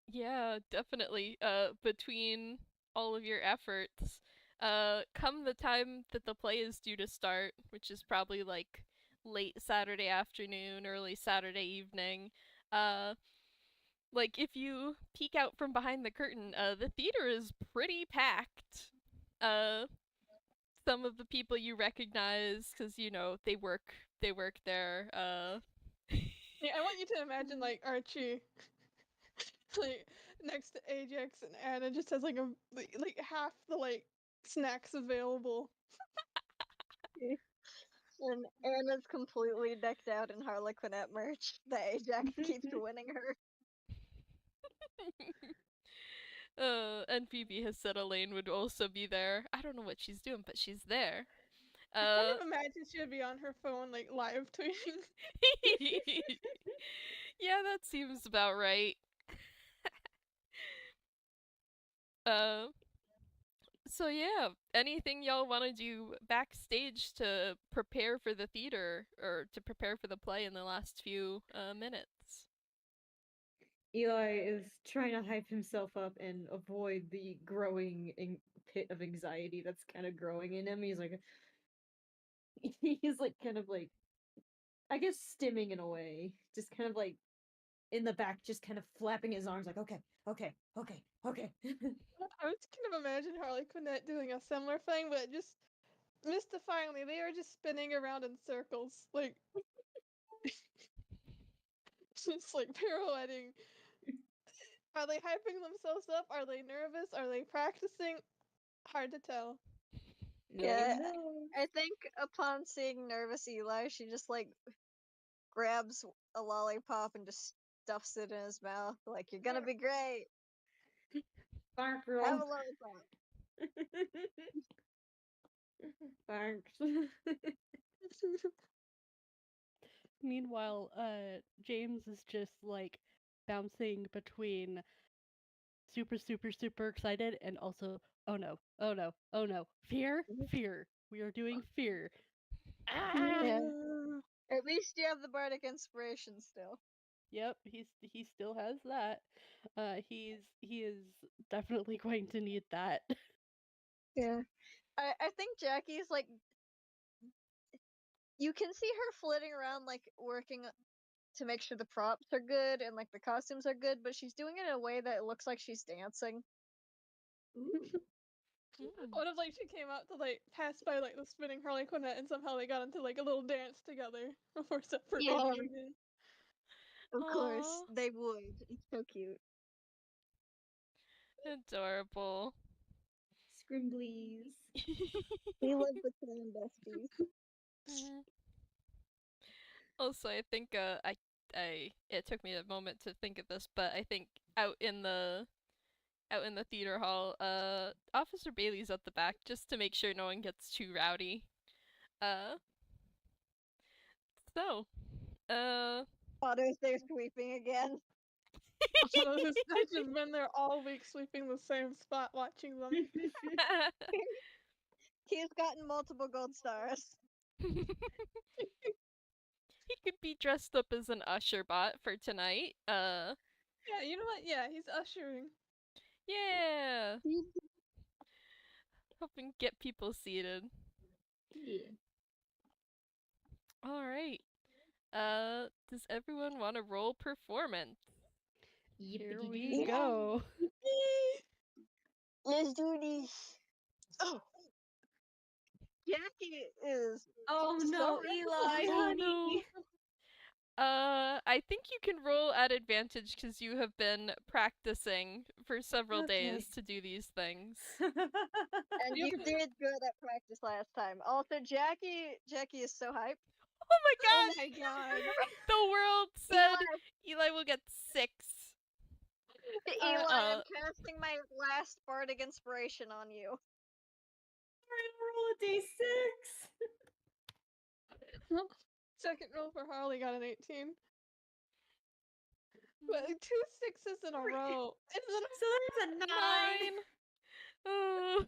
Yeah, definitely. Between all of your efforts, come the time that the play is due to start, which is probably like late Saturday afternoon, early Saturday evening, uh, like if you peek out from behind the curtain, the theater is pretty packed. Uh, some of the people you recognize because you know they work there. Yeah, I want you to imagine like Archie, like next to Ajax and Anna, just has like a like half the like snacks available. And Anna's completely decked out in Harlequinette merch that Ajax keeps winning her. And Phoebe has said Elaine would also be there. I don't know what she's doing, but she's there. I kind of imagine she would be on her phone like live tweeting. Yeah, that seems about right. Uh, so yeah, anything y'all want to do backstage to prepare for the theater or to prepare for the play in the last few minutes? Eli is trying to hype himself up and avoid the growing pit of anxiety that's kind of growing in him. He's like, he's like kind of like, I guess stimming in a way, just kind of like in the back, just kind of flapping his arms, like, okay, okay, okay, okay. I was kind of imagine Harlequinette doing a similar thing, but just mystifyingly, they are just spinning around in circles, like just like pirouetting. Are they hyping themselves up? Are they nervous? Are they practicing? Hard to tell. No Yeah, one knows. I think upon seeing nervous Eli, she just like grabs a lollipop and just stuffs it in his mouth. Like, you're gonna be great. Bark, Have girl. a lollipop. Thanks. Meanwhile, James is just like bouncing between super, super, super excited and also, oh no, oh no, oh no, fear, fear. We are doing fear. Ah! Yeah. At least you have the bardic inspiration still. Yep, he still has that. He is definitely going to need that. Yeah. I think Jackie's like, you can see her flitting around like working to make sure the props are good and like the costumes are good, but she's doing it in a way that it looks like she's dancing. Mm. What if like she came out to like pass by like the spinning Harlequinette and somehow they got into like a little dance together before separating Yeah. again? Of course, Aw, they would. It's so cute. adorable. Scrimblies. We love the clan besties. Mhm. Also, I think I it took me a moment to think of this, but I think out in the theater hall, Officer Bailey's at the back just to make sure no one gets too rowdy. Uh, so, uh, Otto's there sweeping again. One of his snatch has been there all week, sweeping the same spot, watching them. He's gotten multiple gold stars. He could be dressed up as an usher bot for tonight. Yeah, you know what? Yeah, he's ushering. Yeah. Helping get people seated. Yeah. All right. Does everyone want to roll performance? Here Yippee-dee-doo. we go. Let's do this. Oh. Jackie is Oh no, so Eli, Oh, honey. no. I think you can roll at advantage because you have been practicing for several Okay. days to do these things. and you did good at practice last time. Also, Jackie is so hyped. Oh my Oh gosh! my god. The world said Eli will get 6. Eli, I'm uh, casting my last bardic inspiration on you. We're gonna roll a d6. Second roll for Harley got an 18. But 2 6s in a row. And then So that's a 9. 9. Oh.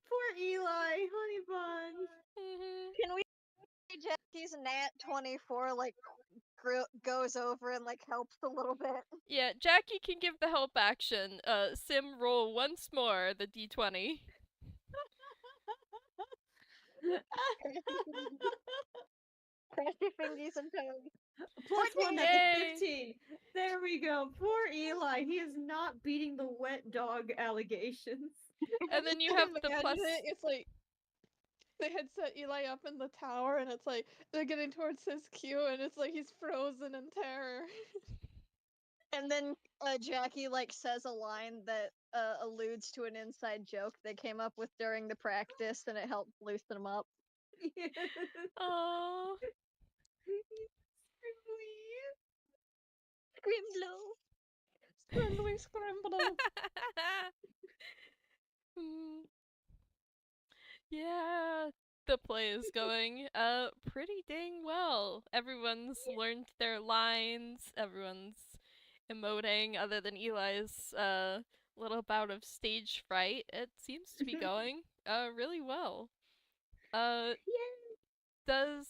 Poor Eli, honey bun. Mhm. Can we say Jackie's nat 24 like goes over and like helps a little bit? Yeah, Jackie can give the help action. Sim, roll once more the d20. Cross your fingers and toes. +1, that's Yay. a 15. There we go. Poor Eli. He is not beating the wet dog allegations. And then you I have can the imagine plus. it's like they had set Eli up in the tower, and it's like they're getting towards his cue, and it's like he's frozen in terror. And then Jackie like says a line that alludes to an inside joke they came up with during the practice, and it helped loosen him up. Oh. Scrimlow. Scrambly, scramble. Hmm. Yeah, the play is going pretty dang well. Everyone's learned their lines, everyone's emoting other than Eli's little bout of stage fright. It seems to be going really well. Does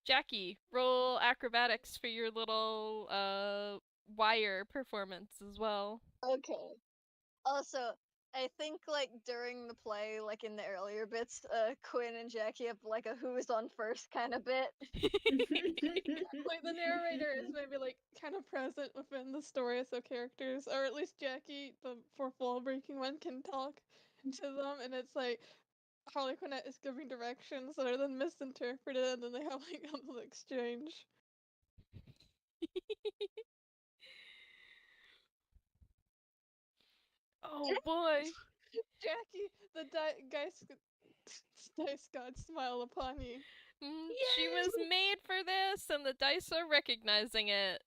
Jackie roll acrobatics for your little wire performance as well? Okay. Also, I think like during the play, like in the earlier bits, Quinn and Jackie have like a who's on first kind of bit. Like the narrator is maybe like kind of present within the story, so characters, or at least Jackie, the fourth wall breaking one, can talk to them, and it's like Harlequinette is giving directions that are then misinterpreted, and then they have like a little exchange. Oh boy. Jackie, the dice god, smile upon you. She was made for this, and the dice are recognizing it.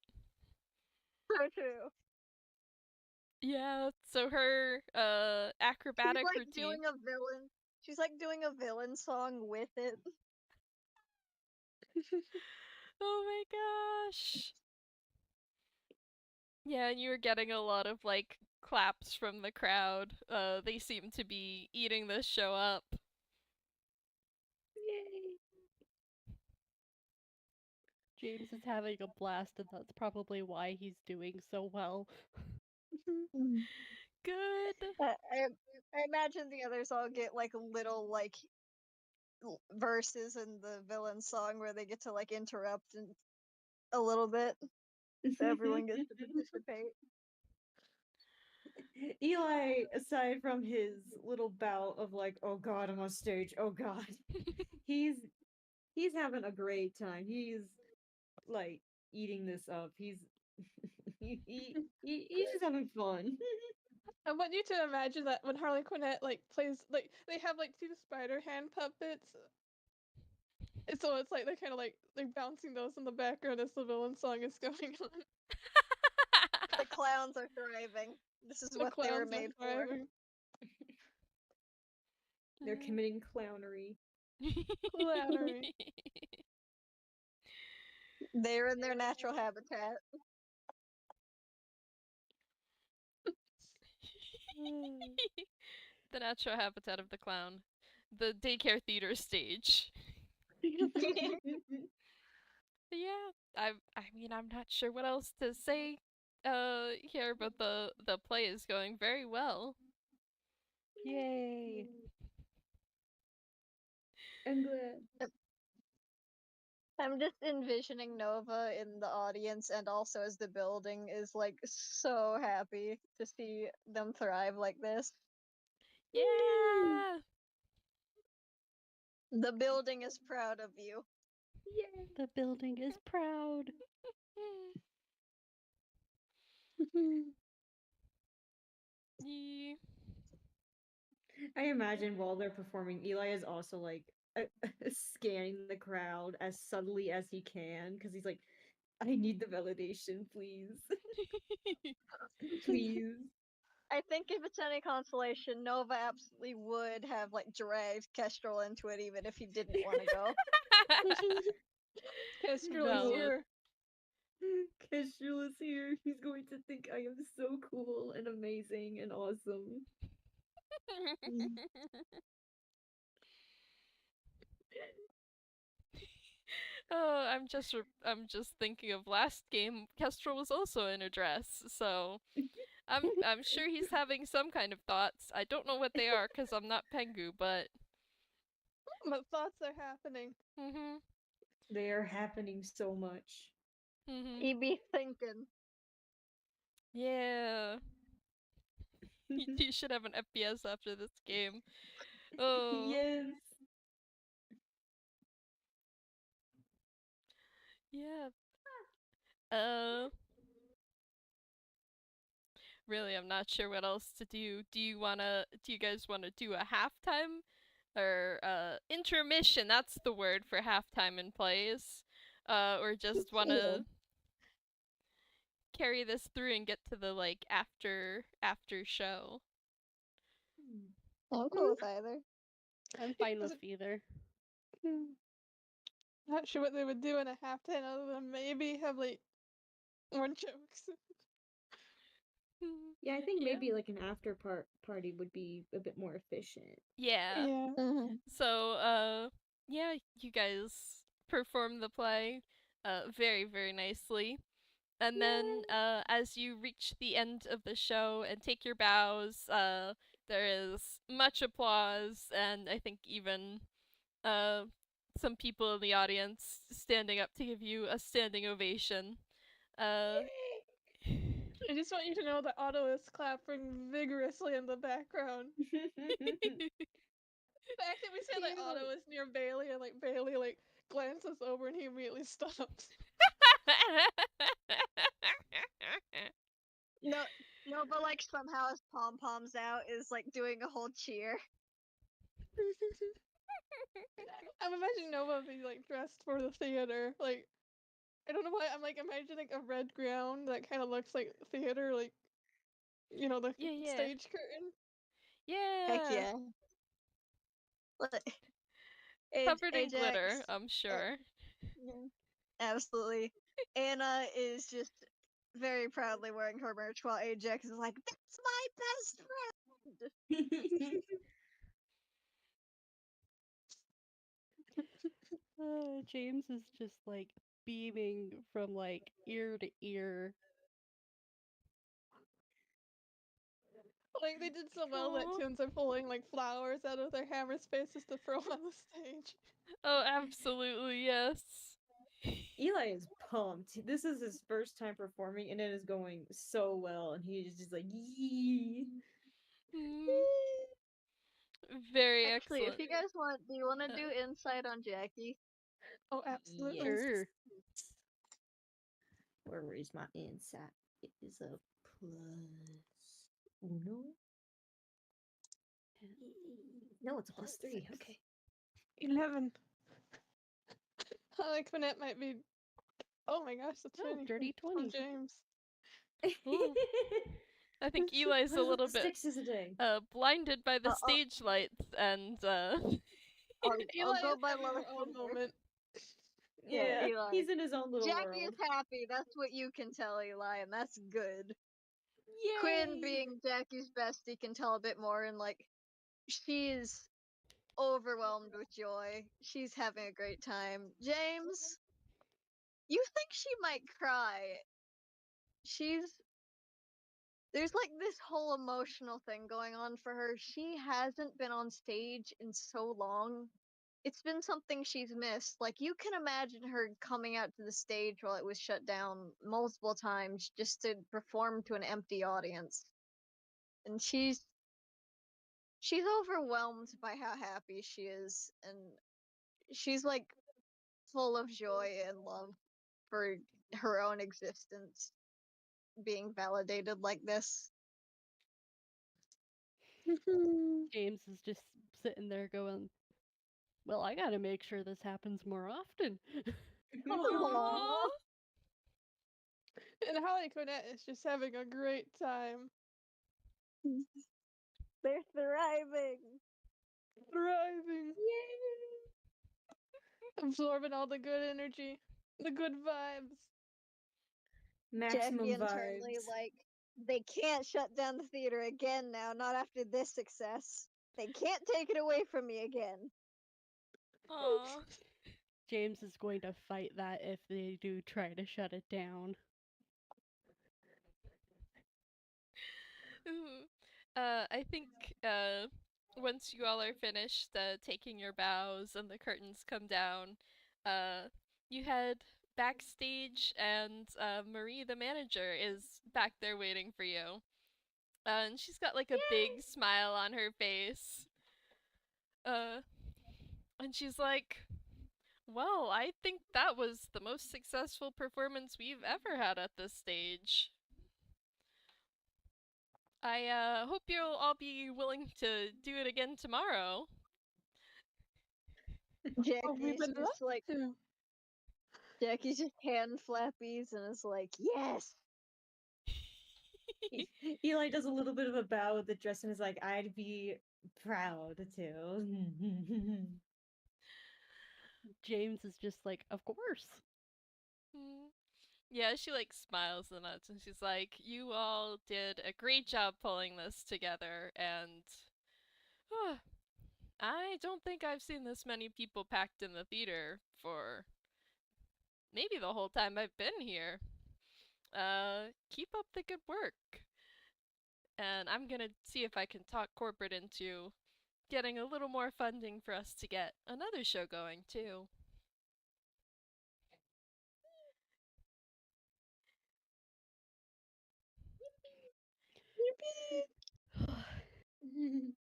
So true. Yeah, so her acrobatic She's like routine. doing a villain. She's like doing a villain song with it. Oh my gosh. Yeah, and you were getting a lot of like claps from the crowd. They seem to be eating this show up. Yay. James is having a blast, and that's probably why he's doing so well. Good. I imagine the others all get like little like verses in the villain song where they get to like interrupt and a little bit, so everyone gets to participate. Eli, aside from his little bout of like, oh god, I'm on stage, oh god, he's having a great time. He's like eating this up. He's he's just having fun. I want you to imagine that when Harlequinette like plays, like they have like 2 spider hand puppets. And so it's like they're kind of like bouncing those in the background as the villain song is going on. The clowns are thriving. This is The what they were clowns are made for. thriving. They're committing clownery. Clownery. They're in their natural habitat. The natural habitat of the clown. The daycare theater stage. But yeah, I mean I'm not sure what else to say here, but the play is going very well. Yay. I'm glad. I'm just envisioning Nova in the audience and also as the building is like so happy to see them thrive like this. Yeah. The building is proud of you. Yay. The building is proud. Yeah. I imagine while they're performing, Eli is also like scanning the crowd as subtly as he can because he's like, I need the validation, please. Please. I think if it's any consolation, Nova absolutely would have like dragged Kestrel into it even if he didn't want to go. Kestrel is Valid. here. Kestrel is here. He's going to think I am so cool and amazing and awesome. Oh, I'm just thinking of last game. Kestrel was also in a dress, so I'm sure he's having some kind of thoughts. I don't know what they are because I'm not Pengu, but But thoughts are happening. They are happening so much. He be thinking. Yeah. You should have an FPS after this game. Oh. Yes. Yeah. Really, I'm not sure what else to do. Do you guys wanna do a halftime? Or intermission, that's the word for halftime in plays. Or just wanna carry this through and get to the like after show. I'm cool with either. I'm fine with either. Not sure what they would do in a halftime other than maybe have like more jokes. Yeah, I think Yeah. maybe like an after party would be a bit more efficient. Yeah. Yeah. So yeah, you guys perform the play very, very nicely. And then as you reach the end of the show and take your bows, there is much applause and I think even some people in the audience standing up to give you a standing ovation. I just want you to know that Otto is clapping vigorously in the background. The fact that we say like Otto is near Bailey and like Bailey like glances over and he immediately stops. No, but like somehow his pom poms out is like doing a whole cheer. I'm imagining Nova being like dressed for the theater. Like I don't know why I'm like imagining a red ground that kind of looks like theater, like you know the Yeah. stage curtain. Yeah. Heck yeah. Covered in Ajax, glitter, I'm sure. yeah, absolutely. Anna is just very proudly wearing her merch while Ajax is like, "That's my best friend." James is just like beaming from like ear to ear. Like they did so well that Aw. tunes are pulling like flowers out of their hammer spaces to throw on the stage. Oh, absolutely, yes. Eli is pumped. This is his first time performing, and it is going so well. And he's just like, yee. Very Actually, excellent. if you guys want, do you want to do insight on Jackie? Oh, absolutely. Sure. Where is my insight? It is a plus uno. No, it's a plus 3. Okay. 11. Harlequinette might be. Oh my gosh, that's Oh, many dirty from 20. James. Ooh. I think Eli's a little bit Sixes a day. blinded by the stage lights and I'll Eli go is by having lower her own moment. Yeah, Eli. he's in his own little Jackie world. is happy. That's what you can tell, Eli, and that's good. Yay! Quinn, being Jackie's bestie, can tell a bit more, and like, she's overwhelmed with joy. She's having a great time. James, you think she might cry. There's like this whole emotional thing going on for her. She hasn't been on stage in so long. It's been something she's missed. Like, you can imagine her coming out to the stage while it was shut down multiple times just to perform to an empty audience. And she's overwhelmed by how happy she is, and she's like full of joy and love for her own existence being validated like this. James is just sitting there going, well, I gotta make sure this happens more often. Aww. And Harlequinette is just having a great time. They're thriving. Thriving. Absorbing all the good energy. The good vibes. Maximum Jackie internally, vibes. like, they can't shut down the theater again now, not after this success. They can't take it away from me again. Aw. James is going to fight that if they do try to shut it down. Ooh. I think once you all are finished taking your bows and the curtains come down, you head backstage, and Marie, the manager, is back there waiting for you. And she's got like a big smile on her face. And she's like, well, I think that was the most successful performance we've ever had at this stage. I hope you'll all be willing to do it again tomorrow. Oh, we Jackie's would love just like, to. Jackie's just hand flappies and is like, yes! Eli does a little bit of a bow with the dress and is like, I'd be proud too. James is just like, of course. Mm. Yeah, she like smiles and nods, and she's like, "You all did a great job pulling this together, and I don't think I've seen this many people packed in the theater for maybe the whole time I've been here. Keep up the good work, and I'm gonna see if I can talk corporate into getting a little more funding for us to get another show going too."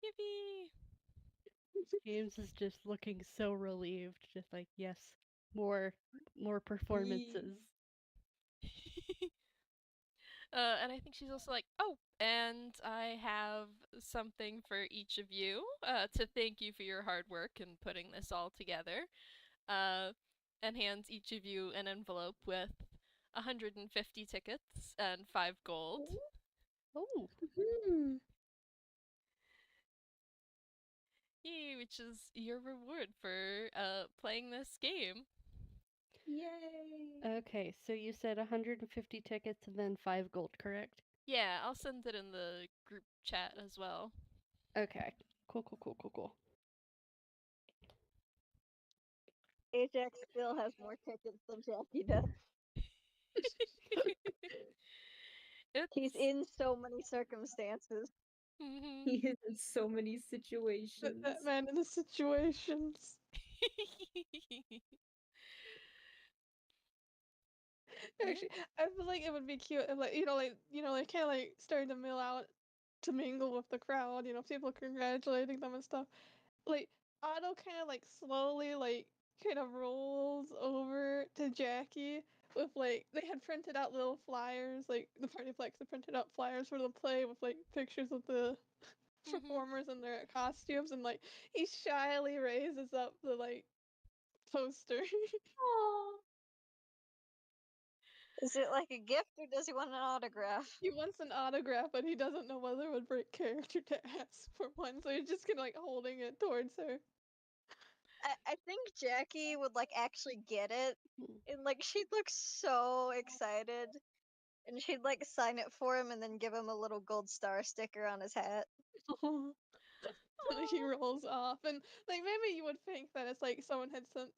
Yippee! James is just looking so relieved, just like, yes, more performances. And I think she's also like, oh, and I have something for each of you to thank you for your hard work in putting this all together. And hands each of you an envelope with 150 tickets and 5 gold. Oh, Yay, which is your reward for playing this game. Yay! okay, so you said 150 tickets and then 5 gold, correct? Yeah, I'll send it in the group chat as well. Okay, cool. Ajax still has more tickets than Jackie does. He's It's in so many circumstances. mhm. He is in so many situations. That man in the situations. Actually, I feel like it would be cute if, like, kind of like starting to mill out to mingle with the crowd. People congratulating them and stuff. Like, Otto kind of like slowly like kind of rolls over to Jackie with, like, they had printed out little flyers, like the PartyPlex had printed out flyers for the play with like pictures of the performers in their costumes, and like he shyly raises up the like poster. Is it like a gift or does he want an autograph? He wants an autograph, but he doesn't know whether it would break character to ask for one, so he's just kind of like holding it towards her. I think Jackie would like actually get it, Mm. and like she'd look so excited, and she'd like sign it for him, and then give him a little gold star sticker on his hat. And then he rolls off, and like maybe you would think that it's like someone had sent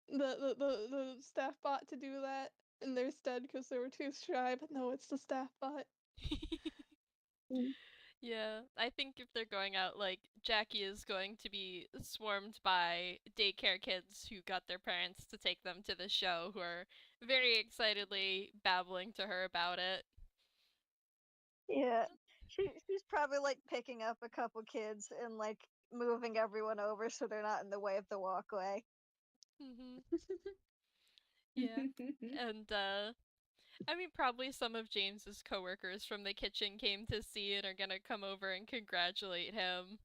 the staff bot to do that in their stead because they were too shy, but no, it's the staff bot. Yeah, I think if they're going out, like, Jackie is going to be swarmed by daycare kids who got their parents to take them to the show, who are very excitedly babbling to her about it. Yeah, she's probably like picking up a couple kids and like moving everyone over so they're not in the way of the walkway. Hmm. Yeah. And, I mean, probably some of James's coworkers from the kitchen came to see and are gonna come over and congratulate him.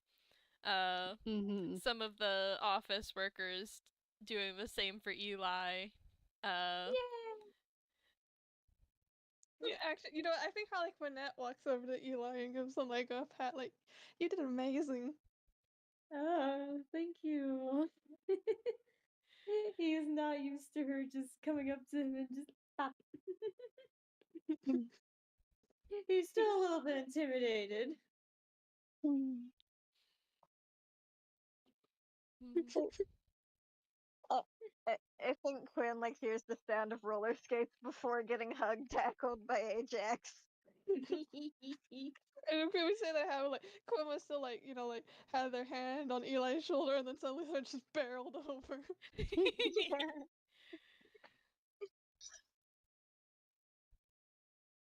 Mhm. Some of the office workers doing the same for Eli. Uh, Yeah, actually, you know what? I think Harlequinette walks over to Eli and gives him like a pat, like, "You did amazing." Oh, thank you. He is not used to her just coming up to him and just pop. He's still a little bit intimidated. mhm. Uh, I think Quinn like hears the sound of roller skates before getting hug tackled by Ajax. And if we say that how like Quinn was still like like had their hand on Eli's shoulder and then suddenly they're just barreled over. Yeah.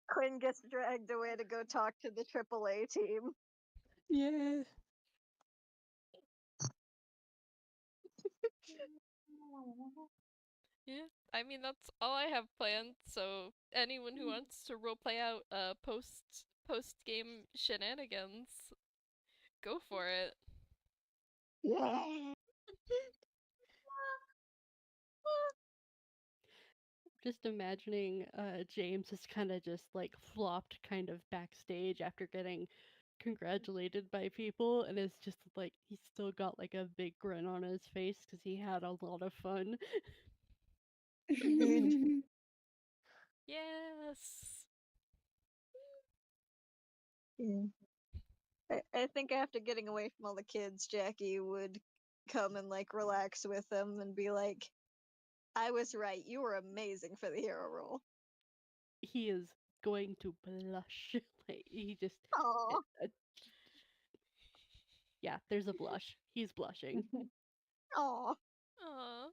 Quinn gets dragged away to go talk to the AAA team. Yeah. Yeah, I mean that's all I have planned. So anyone who wants to roleplay out post game shenanigans, go for it. Yeah. Just imagining James is kind of just like flopped kind of backstage after getting congratulated by people and is just like he's still got like a big grin on his face because he had a lot of fun. Yes. Yeah. I think after getting away from all the kids, Jackie would come and like relax with them and be like, I was right, you were amazing for the hero role. He is going to blush. Like he just Aw. uh, yeah, there's a blush. He's blushing. Aw. Aw.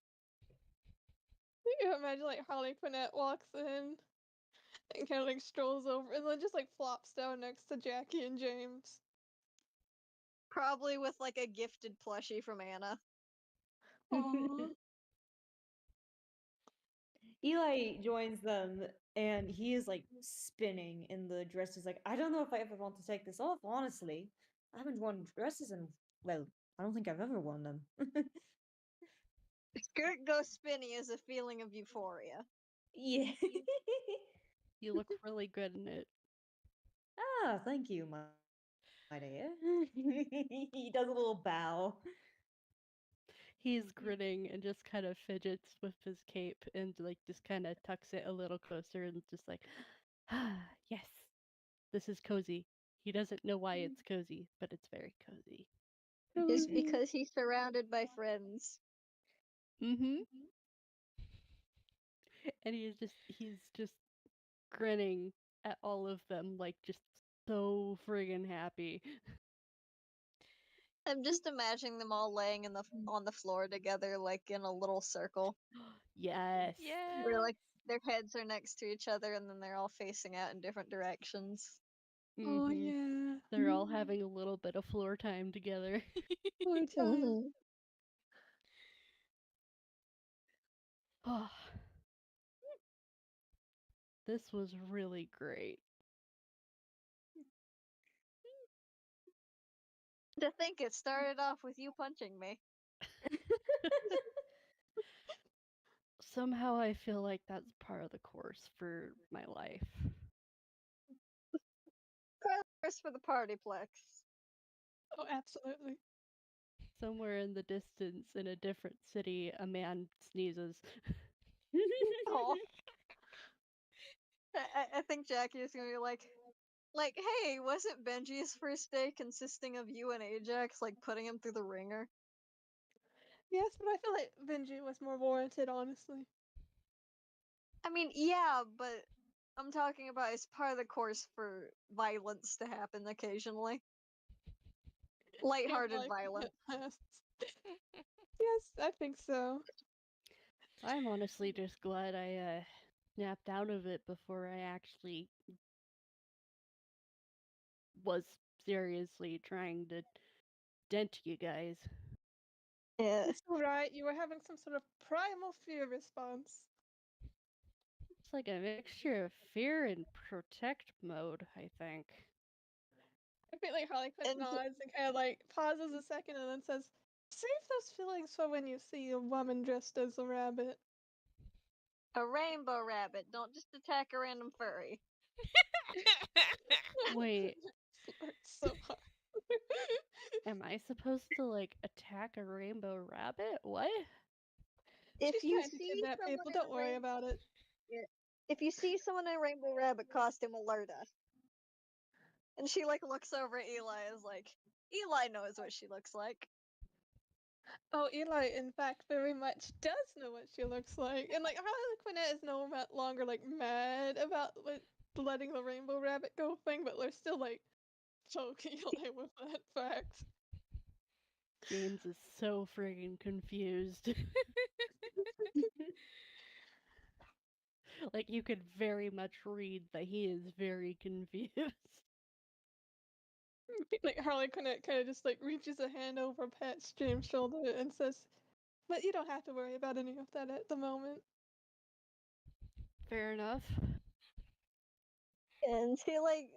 You imagine like Harlequinette walks in and kind of like strolls over and then just like flops down next to Jackie and James. Probably with like a gifted plushie from Anna. Aww. Eli joins them and he is like spinning in the dress. He's like, I don't know if I ever want to take this off, honestly. I haven't worn dresses in, well, I don't think I've ever worn them. Skirt go spinny is a feeling of euphoria. Yeah. You look really good in it. Ah, thank you, my dear. He does a little bow. He's grinning and just kind of fidgets with his cape and like just kind of tucks it a little closer and just like, ah, yes, this is cozy. He doesn't know why it's cozy, but it's very cozy. Just because he's surrounded by friends. Mm-hmm. And he's just grinning at all of them, like just so friggin' happy. I'm just imagining them all laying on the floor together, like in a little circle, Yes. where Yeah. like their heads are next to each other, and then they're all facing out in different directions. Oh Mm-hmm. yeah. They're all having a little bit of floor time together. Floor time. Oh, this was really great. To think it started off with you punching me. Somehow I feel like that's part of the course for my life. First for the PartyPlex. Oh, absolutely. Somewhere in the distance, in a different city, a man sneezes. Oh, I think Jackie is gonna be like, hey, wasn't Benji's first day consisting of you and Ajax like putting him through the ringer? Yes, but I feel like Benji was more warranted, honestly. I mean, yeah, but I'm talking about as part of the course for violence to happen occasionally. Lighthearted Like, violence. yes, I think so. I'm honestly just glad I snapped out of it before I actually was seriously trying to dent you guys. Yeah. It's alright, you were having some sort of primal fear response. It's like a mixture of fear and protect mode, I think. I feel like Harlequin And nods and kind of like pauses a second and then says, save those feelings for when you see a woman dressed as a rabbit. a rainbow rabbit, don't just attack a random furry. Wait, It's so hard. am I supposed to like attack a rainbow rabbit? What? If She's you trying to see kidnap someone people, in don't a worry about it. if you see someone in a rainbow rabbit costume, alert us. And she like looks over at Eli and is like, Eli knows what she looks like. Oh, Eli, in fact, very much does know what she looks like. And, like, Harlequinette is no longer, like, mad about letting the rainbow rabbit go thing, but they're still, like, poking Eli with that fact. James is so friggin' confused. Like, you could very much read that he is very confused. Like, Harlequinette kind of just, like, reaches a hand over, pats James' shoulder, and says, but you don't have to worry about any of that at the moment. Fair enough. And she like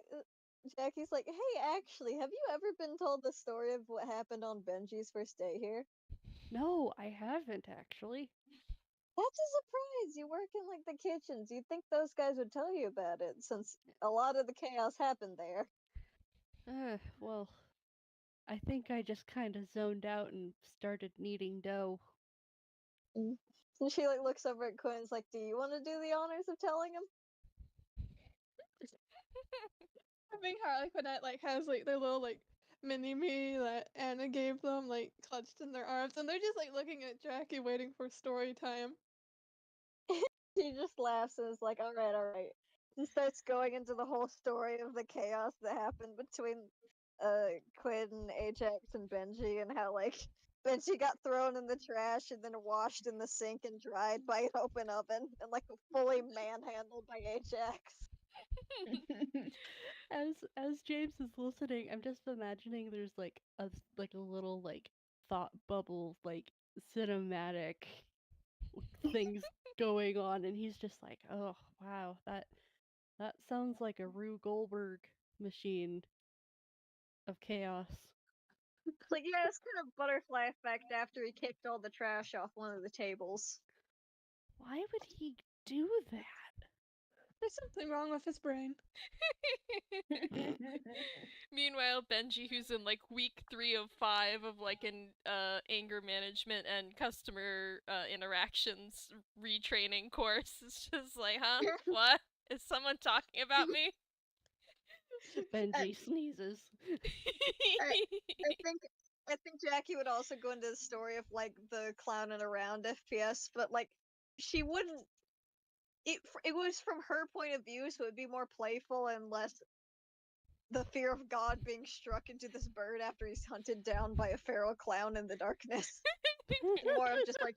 Jackie's like, hey, actually, have you ever been told the story of what happened on Benji's first day here? No, I haven't actually. That's a surprise. You work in like the kitchens. You'd think those guys would tell you about it, since a lot of the chaos happened there. Well, I think I just kind of zoned out and started kneading dough. And she like looks over at Quinn and is like, do you want to do the honors of telling him? I think Harlequinette, like, has, like, their little, like, mini-me that Anna gave them, like, clutched in their arms, and they're just, like, looking at Jackie waiting for story time. She just laughs and is like, all right, all right. She starts going into the whole story of the chaos that happened between Quinn, Ajax, and Benji, and how like Benji got thrown in the trash and then washed in the sink and dried by an open oven and like fully manhandled by Ajax. As James is listening, I'm just imagining there's like a little like thought bubble like cinematic things going on, and he's just like, oh wow, that sounds like a Rue Goldberg machine of chaos. Like, yeah, it's kind of butterfly effect after he kicked all the trash off one of the tables. Why would he do that? There's something wrong with his brain. Meanwhile, Benji, who's in like week 3 of 5 of like an anger management and customer interactions retraining course, is just like, huh? What? Is someone talking about me? Benji sneezes. I think Jackie would also go into the story of like the clowning around FPS, but like she wouldn't. It was from her point of view, so it'd be more playful and less the fear of God being struck into this bird after he's hunted down by a feral clown in the darkness. More of just like,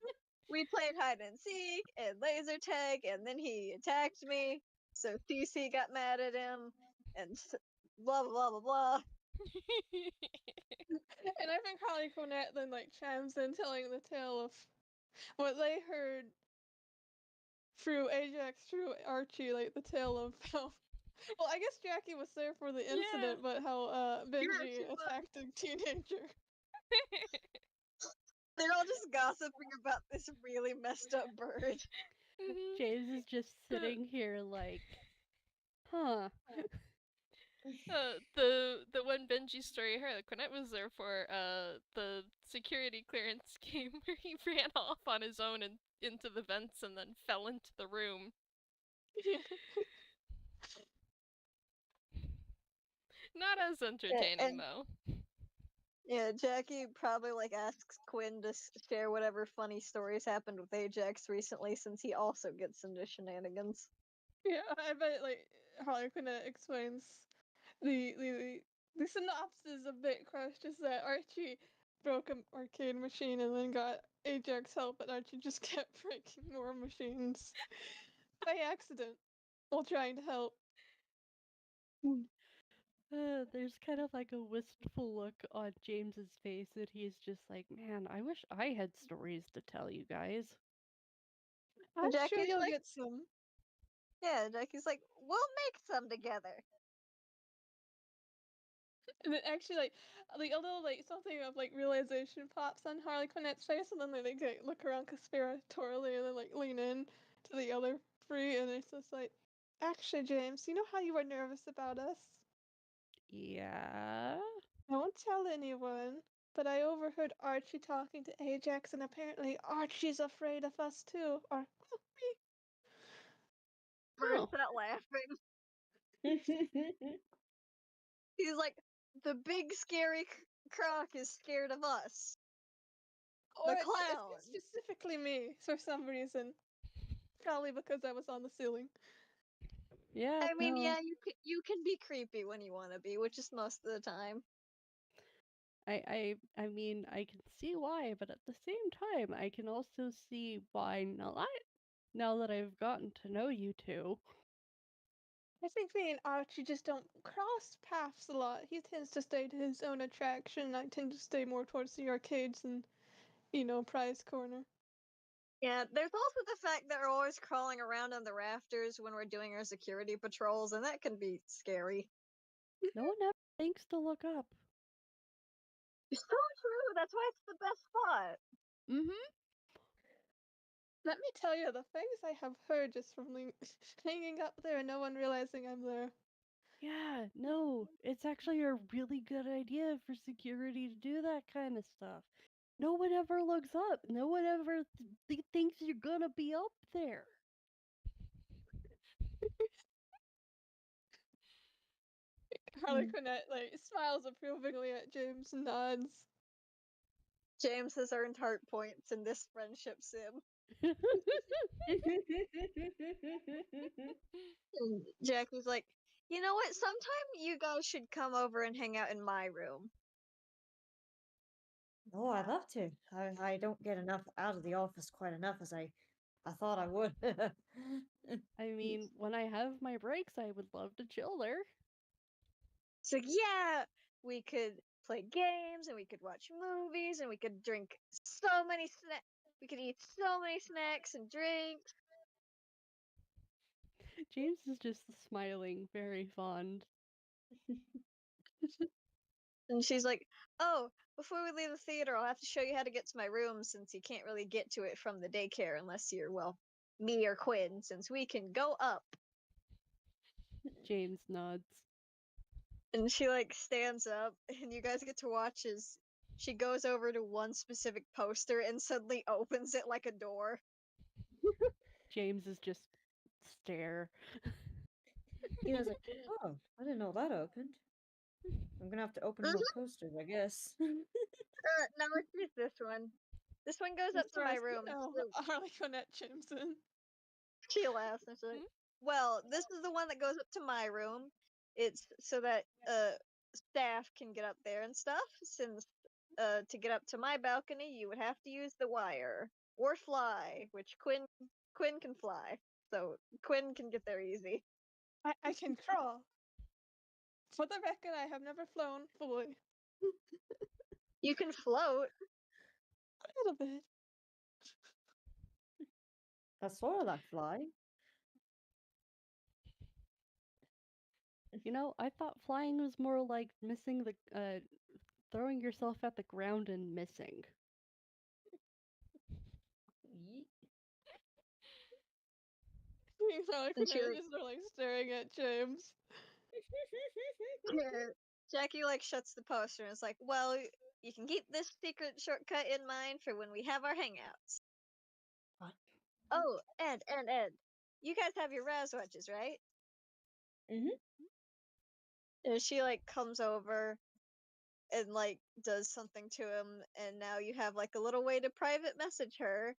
we played hide and seek and laser tag, and then he attacked me, so TC got mad at him, and blah blah blah blah. And I think Harlequinette then, like, chimes in telling the tale of what they heard through Ajax, through Archie, like, the tale of how. Well, I guess Jackie was there for the incident, but how Benji she was. attacked a teenager. They're all just gossiping about this really messed up bird. James is just sitting here like, huh. The one Benji story Harlequinette was there for, the security clearance came where he ran off on his own and into the vents and then fell into the room. Not as entertaining and- though. Yeah, Jackie probably like asks Quinn to share whatever funny stories happened with Ajax recently, since he also gets into shenanigans. Yeah, I bet like Harlequinette explains the synopsis of Bit Crush is that Archie broke an arcade machine and then got Ajax help, and Archie just kept breaking more machines by accident while trying to help. There's kind of like a wistful look on James's face that he's just like, man, I wish I had stories to tell you guys. I'm sure Jackie's you'll like- get some. Yeah, Jackie's like, we'll make some together. And then actually, like a little like something of like realization pops on Harlequinette's face, and then they look around conspiratorially, and then like lean in to the other three, and it's just like, actually, James, you know how you were nervous about us? Yeah. I won't tell anyone, but I overheard Archie talking to Ajax, and apparently Archie's afraid of us too. Or me. Burst Oh. out laughing. He's like, the big scary croc is scared of us. Or The it's clown. specifically me for some reason. Probably because I was on the ceiling. Yeah. I mean, no. yeah, you can be creepy when you want to be, which is most of the time. I mean, I can see why, but at the same time, I can also see why not. Now that I've gotten to know you two. I think me and Archie just don't cross paths a lot. He tends to stay to his own attraction, and I tend to stay more towards the arcades and, prize corner. Yeah, there's also the fact that we're always crawling around on the rafters when we're doing our security patrols, and that can be scary. No one ever thinks to look up. So true. That's why it's the best spot. Mm-hmm. Let me tell you the things I have heard just from hanging up there and no one realizing I'm there. Yeah, no, it's actually a really good idea for security to do that kind of stuff. No one ever looks up. No one ever thinks you're gonna be up there. Harlequinette smiles approvingly at James and nods. James has earned heart points in this friendship sim. And Jackie's like, you know what? Sometime you guys should come over and hang out in my room. Oh, I'd love to. I don't get enough out of the office quite enough as I thought I would. I mean, when I have my breaks, I would love to chill there. So yeah, we could play games and we could watch movies and we could drink so many snacks. We could eat so many snacks and drinks. James is just smiling, very fond. And she's like, oh, before we leave the theater, I'll have to show you how to get to my room since you can't really get to it from the daycare unless you're, well, me or Quinn, since we can go up. James nods. And she stands up and you guys get to watch as she goes over to one specific poster and suddenly opens it like a door. James is just stare. He was like, oh, I didn't know that opened. I'm gonna have to open more posters, I guess. No, it's just this one. This one goes up to my room. Harlequinette chimes in. She laughs and she's like, well, this is the one that goes up to my room. It's so that staff can get up there and stuff. Since to get up to my balcony, you would have to use the wire or fly, which Quinn can fly, so Quinn can get there easy. I can crawl. For the record, I have never flown fully. You can float. A little bit. That's sort of like flying. You know, I thought flying was more like missing the throwing yourself at the ground and missing. And she Harlequinette is staring at James. Jackie like shuts the poster and is like, "Well, you can keep this secret shortcut in mind for when we have our hangouts." What? Oh, Ed, you guys have your Raz watches, right? Mhm. And she like comes over and like does something to him, and now you have like a little way to private message her,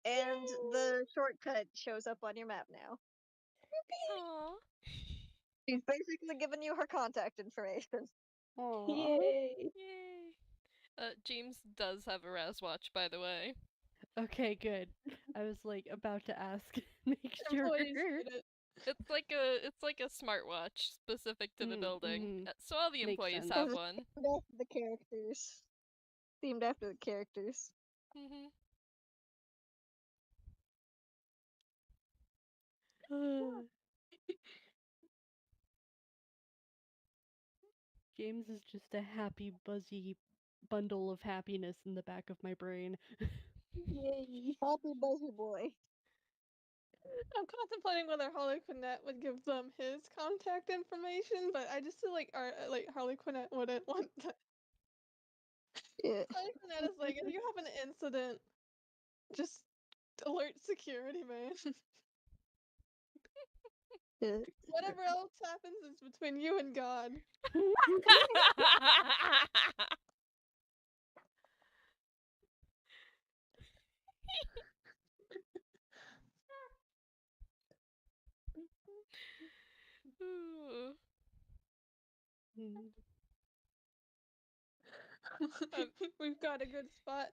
and the shortcut shows up on your map now. Aww. She's basically giving you her contact information. Aw. Yay! Yay. James does have a Raz watch, by the way. Okay, good. I was like about to ask. Make sure. Employees get it. It's like a smartwatch specific to the building. So all the Makes employees sense. have It's one. Themed after the characters. Themed after the characters. Mhm. James is just a happy, buzzy bundle of happiness in the back of my brain. Yay! Happy buzzy boy. I'm contemplating whether Harlequinette would give them his contact information, but I just feel like Harlequinette wouldn't want that. Yeah. Harlequinette is like, if you have an incident, just alert security, man. Whatever else happens is between you and God. Ooh. We've got a good spot.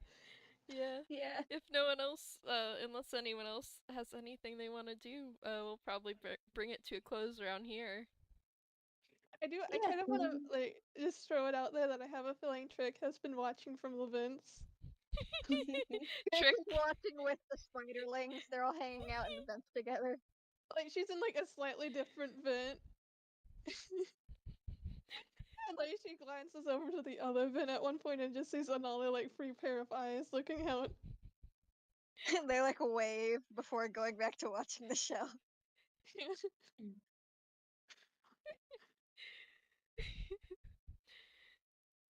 Yeah. Yeah. If no one else, unless anyone else has anything they want to do, we'll probably bring it to a close around here. I Yeah. kind of want to like just throw it out there that I have a feeling Trick has been watching from the vents. Trick. She's watching with the spiderlings. They're all hanging out in the vents together. Like she's in like a slightly different vent. And like she glances over to the other vent at one point and just sees another like free pair of eyes looking out. They like wave before going back to watching the show.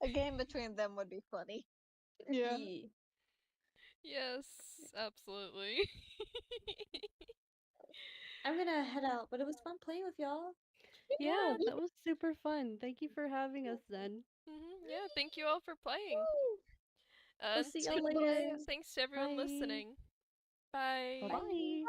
A game between them would be funny. Yeah. Yes, absolutely. I'm gonna head out, but it was fun playing with y'all. Yeah, that was super fun. Thank you for having us, Zen. Yeah, thank you all for playing. We'll see y'all Thanks- later. Thanks to everyone Bye. listening. Bye. Bye-bye. Bye.